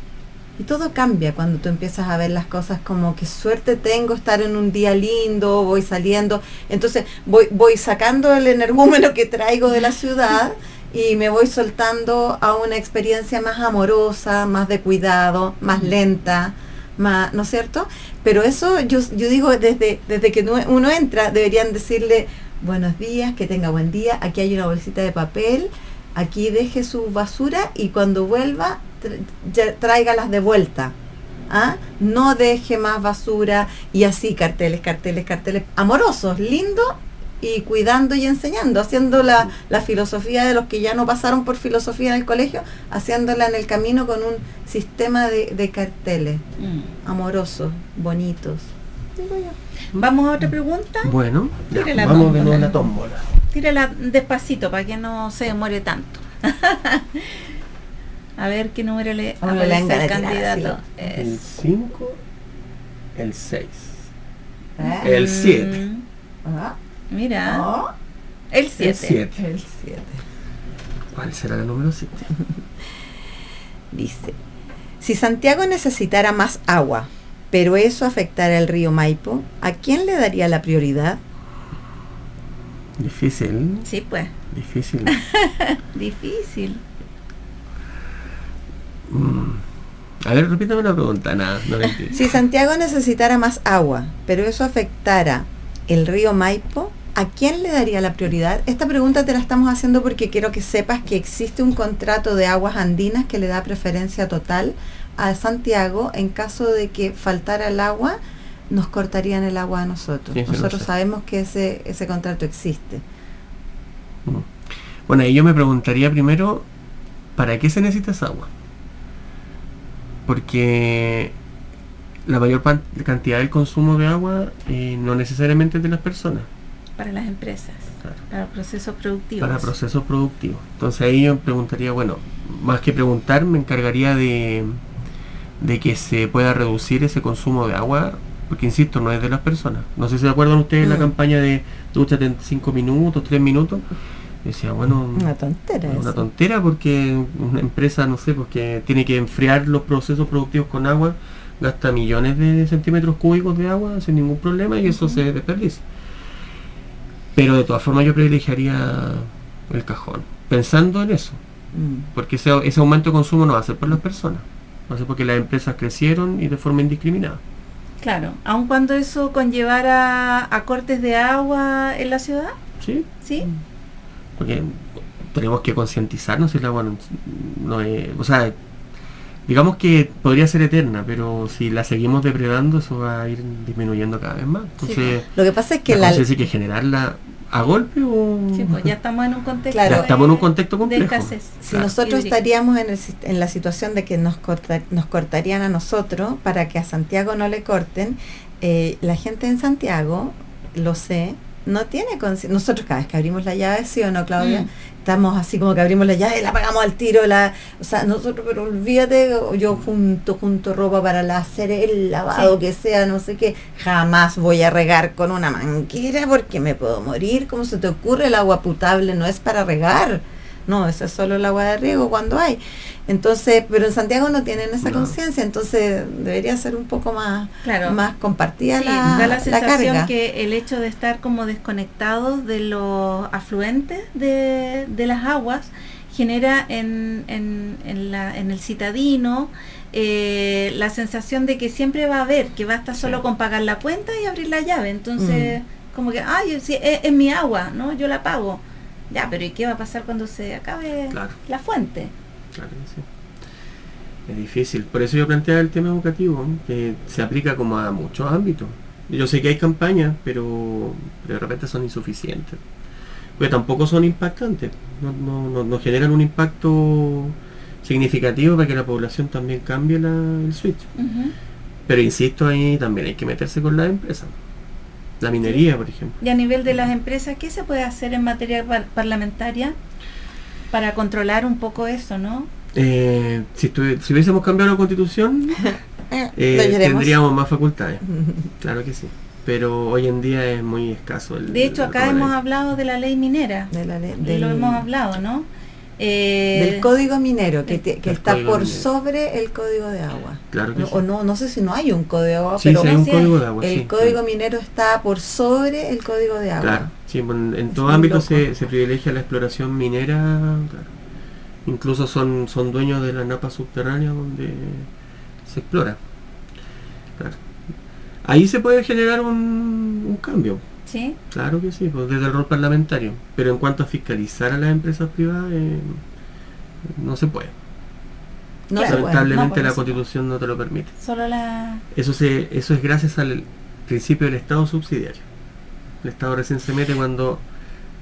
Y todo cambia cuando tú empiezas a ver las cosas como qué suerte tengo estar en un día lindo, voy saliendo, entonces voy sacando el energúmeno que traigo de la ciudad y me voy soltando a una experiencia más amorosa, más de cuidado, más lenta, más, ¿no es cierto? Pero eso yo digo, desde que uno entra, deberían decirle buenos días, que tenga buen día, aquí hay una bolsita de papel, aquí deje su basura y cuando vuelva tráigalas de vuelta. ¿Ah? No deje más basura, y así carteles amorosos, lindos, y cuidando y enseñando, haciendo la filosofía de los que ya no pasaron por filosofía en el colegio, haciéndola en el camino con un sistema de carteles amorosos, bonitos. Digo yo. Vamos a otra pregunta. Bueno, ya, Tire la vamos de nuevo a tómbola. la tómbola. Tírala despacito para que no se demore tanto. A ver qué número le Ahora le aparece al engaña, candidato. El Es- 5, el 6. ¿Ah? El 7. Ah, Mira, oh, el El 7. 7. el 7. ¿Cuál será el número 7? Dice, si Santiago necesitara más agua, pero eso afectara el río Maipo, ¿a quién le daría la prioridad? Difícil. Sí, pues, Difícil. difícil. A ver, repítame la pregunta. Nada, no la entiendo. Si Santiago necesitara más agua, pero eso afectara el río Maipo, ¿a quién le daría la prioridad? Esta pregunta te la estamos haciendo porque quiero que sepas que existe un contrato de aguas andinas que le da preferencia total a Santiago en caso de que faltara el agua, nos cortarían el agua a nosotros. Sí, sí, lo Nosotros sé. sabemos que ese contrato existe. Bueno, ahí yo me preguntaría primero, ¿para qué se necesita esa agua? Porque la mayor cantidad del consumo de agua no necesariamente es de las personas, Para las empresas, claro, para procesos productivos. para procesos productivos. Entonces ahí yo preguntaría, bueno, más que preguntar, me encargaría de que se pueda reducir ese consumo de agua, porque insisto, no es de las personas. No sé si se acuerdan ustedes la campaña de dúchate en 5 minutos, 3 minutos. Decía, bueno, Una tontera es una eso. tontera, porque una empresa, no sé, porque tiene que enfriar los procesos productivos con agua, gasta millones de centímetros cúbicos de agua sin ningún problema y eso se desperdicia. Pero de todas formas yo privilegiaría el cajón, pensando en eso, porque ese aumento de consumo no va a ser por las personas, va a ser porque las empresas crecieron y de forma indiscriminada. Claro, aun cuando eso conllevara a cortes de agua en la ciudad, ¿Sí? ¿sí? Porque tenemos que concientizarnos si el agua no es, o sea, digamos que podría ser eterna, pero si la seguimos depredando, eso va a ir disminuyendo cada vez más. Entonces, Lo que pasa es que la conciencia hay que generarla a golpe o... Sí, pues ya estamos en un contexto, Claro. Ya estamos en un contexto de complejo. escasez. si Claro. nosotros Hídrica. estaríamos en la situación de que nos cortarían a nosotros para que a Santiago no le corten, la gente en Santiago, lo sé, no tiene conciencia. Nosotros cada vez que abrimos la llave, ¿sí o no, Claudia? Estamos así como que abrimos la llave y la apagamos al tiro. O sea, nosotros, pero olvídate, yo junto ropa para hacer el lavado, que sea, no sé qué. Jamás voy a regar con una manguera porque me puedo morir. ¿Cómo se te ocurre? El agua potable no es para regar. No, eso es solo el agua de riego cuando hay. Entonces, pero en Santiago no tienen esa No. conciencia, entonces debería ser un poco más, Claro. más compartida Sí, la, da la la sensación carga. que el hecho de estar como desconectados de los afluentes de las aguas genera en el citadino la sensación de que siempre va a haber, que basta solo Sí. con pagar la cuenta y abrir la llave. Entonces, como que, ay, sí, es mi agua, ¿no? Yo la pago. Ya, pero ¿y qué va a pasar cuando se acabe Claro. la fuente? Claro que sí. Es difícil. Por eso yo planteaba el tema educativo, que se aplica como a muchos ámbitos. Yo sé que hay campañas, pero de repente son insuficientes. Porque tampoco son impactantes. No generan un impacto significativo para que la población también cambie el switch. Ujú. Pero insisto, ahí también hay que meterse con las empresas. La minería, por ejemplo. Y a nivel de las empresas, ¿qué se puede hacer en materia parlamentaria para controlar un poco eso, no? Si hubiésemos cambiado la constitución, Lo lloremos. tendríamos más facultades. Claro que sí. Pero hoy en día es muy escaso. De hecho, acá hemos hablado de la ley minera. De la ley- Lo hemos hablado, ¿no? del código minero, que del está código por minero. sobre el código de agua. Claro que sí. O no sé si no hay un código de agua, Sí, pero sí, hay un sí, código de agua. el sí, código sí. minero está por sobre el código de agua. Claro, sí, bueno, en Es todo muy ámbito loco. se privilegia la exploración minera, claro. Incluso son dueños de la napa subterránea donde se explora. Claro. Ahí se puede generar un cambio, ¿Sí? claro que sí, pues, desde el rol parlamentario. Pero en cuanto a fiscalizar a las empresas privadas, no se puede. No se Claro. puede. Lamentablemente no, por la eso. Constitución no te lo permite. Solo la... Eso es gracias al principio del Estado subsidiario. El Estado recién se mete cuando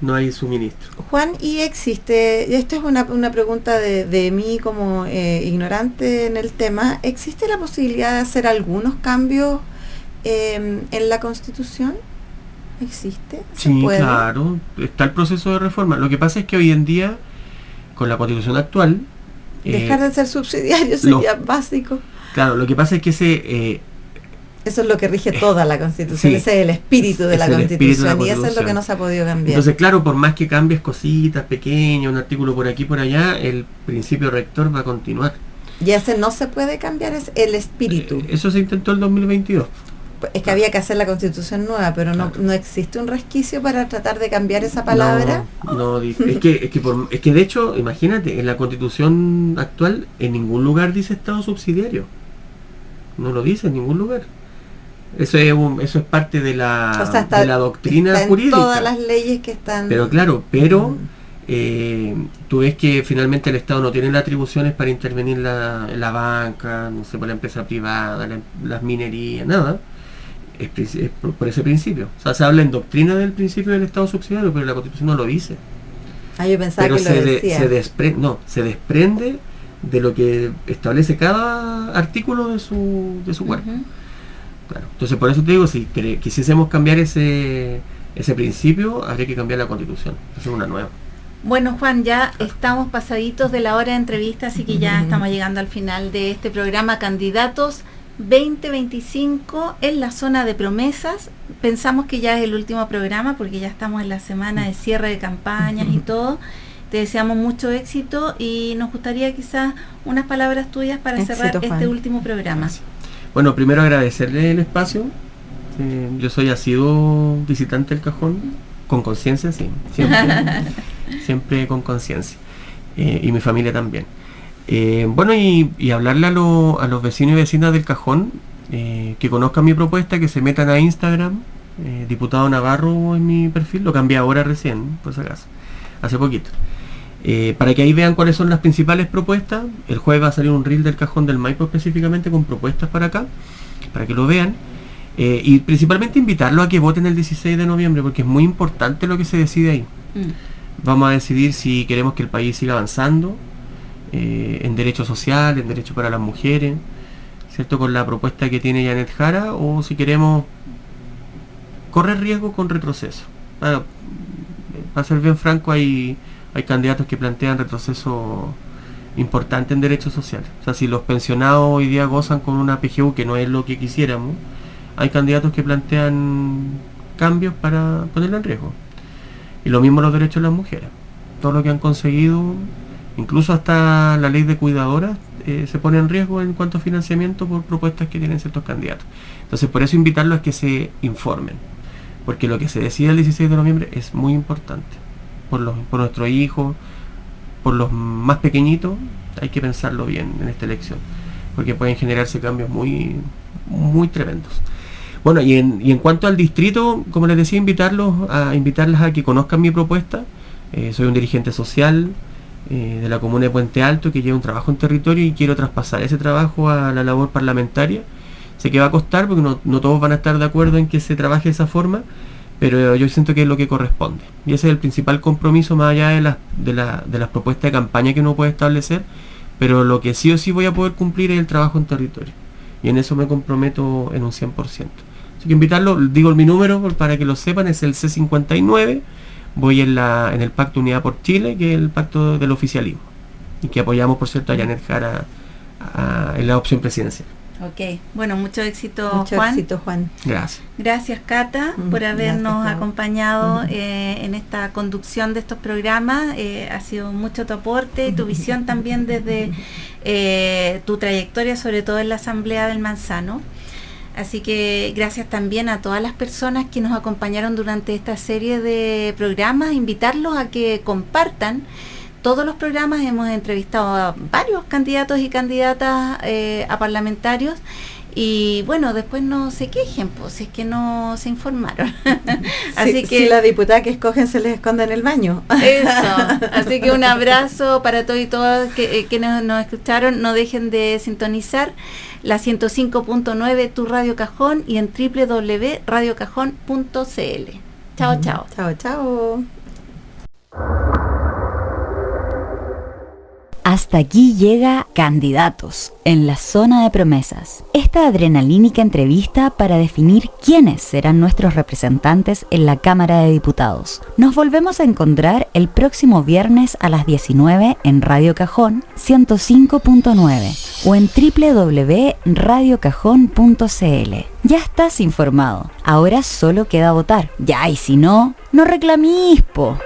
no hay suministro. Juan, ¿y existe, esto es una pregunta de mí como ignorante en el tema, ¿existe la posibilidad de hacer algunos cambios en la Constitución? ¿Existe? ¿Se Sí, puede? claro, está el proceso de reforma. Lo que pasa es que hoy en día, con la Constitución actual, Dejar de ser subsidiario sería básico. claro, lo que pasa es que Eso es lo que rige toda la Constitución, sí. ese es el espíritu de la Es el espíritu de la Constitución, y eso es lo que Constitución. no se ha podido cambiar. entonces, claro, por más que cambies cositas pequeñas, un artículo por aquí por allá, el principio rector va a continuar. Y ese no se puede cambiar, es el espíritu. Eso se intentó el 2022. Es que había que hacer la Constitución nueva, pero Claro. no existe un resquicio para tratar de cambiar esa palabra. Es que de hecho, imagínate, en la Constitución actual en ningún lugar dice Estado subsidiario. No lo dice en ningún lugar. Eso es parte de la, O sea, de la doctrina está en jurídica. todas las leyes que están. Pero claro, tú ves que finalmente el Estado no tiene las atribuciones para intervenir en la banca, no sé, por la empresa privada, las minerías, nada. Es por ese principio. O sea, se habla en doctrina del principio del Estado subsidiario, pero la Constitución no lo dice. Yo pensaba Pero que lo decía. se desprende de lo que establece cada artículo de su cuerpo. Ujú. Claro. Entonces, por eso te digo, si quisiésemos cambiar ese principio, habría que cambiar la Constitución, hacer una nueva. Bueno, Juan, ya estamos pasaditos de la hora de entrevista, así que ya estamos llegando al final de este programa Candidatos 2025 en la zona de promesas. Pensamos que ya es el último programa porque ya estamos en la semana de cierre de campañas y todo. Te deseamos mucho éxito y nos gustaría quizás unas palabras tuyas para Éxito, cerrar Juan. este último programa. Bueno, primero agradecerle el espacio. Yo soy asiduo visitante del Cajón, con conciencia, sí, siempre con conciencia. Y mi familia también. Bueno, y hablarle a los vecinos y vecinas del Cajón, que conozcan mi propuesta, que se metan a Instagram, Diputado Navarro en mi perfil, lo cambié ahora recién, por si acaso, hace poquito. para que ahí vean cuáles son las principales propuestas. El jueves va a salir un reel del Cajón del Maipo específicamente con propuestas para acá, para que lo vean. Y principalmente invitarlos a que voten el 16 de noviembre, porque es muy importante lo que se decide ahí. Vamos a decidir si queremos que el país siga avanzando en derechos sociales, en derechos para las mujeres, ¿cierto? Con la propuesta que tiene Janet Jara, o si queremos correr riesgo con retroceso. Para ser bien franco, hay candidatos que plantean retroceso importante en derechos sociales. O sea, si los pensionados hoy día gozan con una PGU que no es lo que quisiéramos, hay candidatos que plantean cambios para ponerlo en riesgo. Y lo mismo los derechos de las mujeres. Todo lo que han conseguido, incluso hasta la ley de cuidadoras, se pone en riesgo en cuanto a financiamiento por propuestas que tienen ciertos candidatos. Entonces, por eso invitarlos a que se informen, porque lo que se decide el 16 de noviembre es muy importante. Por nuestros hijos, por los más pequeñitos, hay que pensarlo bien en esta elección, porque pueden generarse cambios muy, muy tremendos. Bueno, y en cuanto al distrito, como les decía, invitarlas a que conozcan mi propuesta. Soy un dirigente social de la comuna de Puente Alto que lleva un trabajo en territorio y quiero traspasar ese trabajo a la labor parlamentaria. Sé que va a costar porque no todos van a estar de acuerdo en que se trabaje de esa forma, pero yo siento que es lo que corresponde. Y ese es el principal compromiso, más allá de las propuestas de campaña que uno puede establecer, pero lo que sí o sí voy a poder cumplir es el trabajo en territorio. Y en eso me comprometo en un 100%. Así que invitarlo, digo mi número para que lo sepan, es el C59. Voy en el Pacto Unidad por Chile, que es el pacto del oficialismo. Y que apoyamos, por cierto, a Janet Jara en la opción presidencial. Ok, bueno, mucho éxito, Mucho Juan. éxito, Juan. Gracias. Gracias, Cata, por habernos Gracias, acompañado en esta conducción de estos programas. Ha sido mucho tu aporte y tu visión también desde tu trayectoria, sobre todo en la Asamblea del Manzano. Así que gracias también a todas las personas que nos acompañaron durante esta serie de programas. Invitarlos a que compartan todos los programas. Hemos entrevistado a varios candidatos y candidatas a parlamentarios. Y bueno, después no se quejen, pues, si es que no se informaron. Así que si la diputada que escogen se les esconde en el baño. eso. Así que un abrazo para todos y todas que nos escucharon. No dejen de sintonizar la 105.9 Tu Radio Cajón y en www.radiocajón.cl. Chao, chao. Chao, chao. Hasta aquí llega Candidatos en la Zona de Promesas. Esta adrenalínica entrevista para definir quiénes serán nuestros representantes en la Cámara de Diputados. Nos volvemos a encontrar el próximo viernes a las 19 en Radio Cajón 105.9 o en www.radiocajón.cl. Ya estás informado. Ahora solo queda votar. Ya, y si no, no reclamís, po.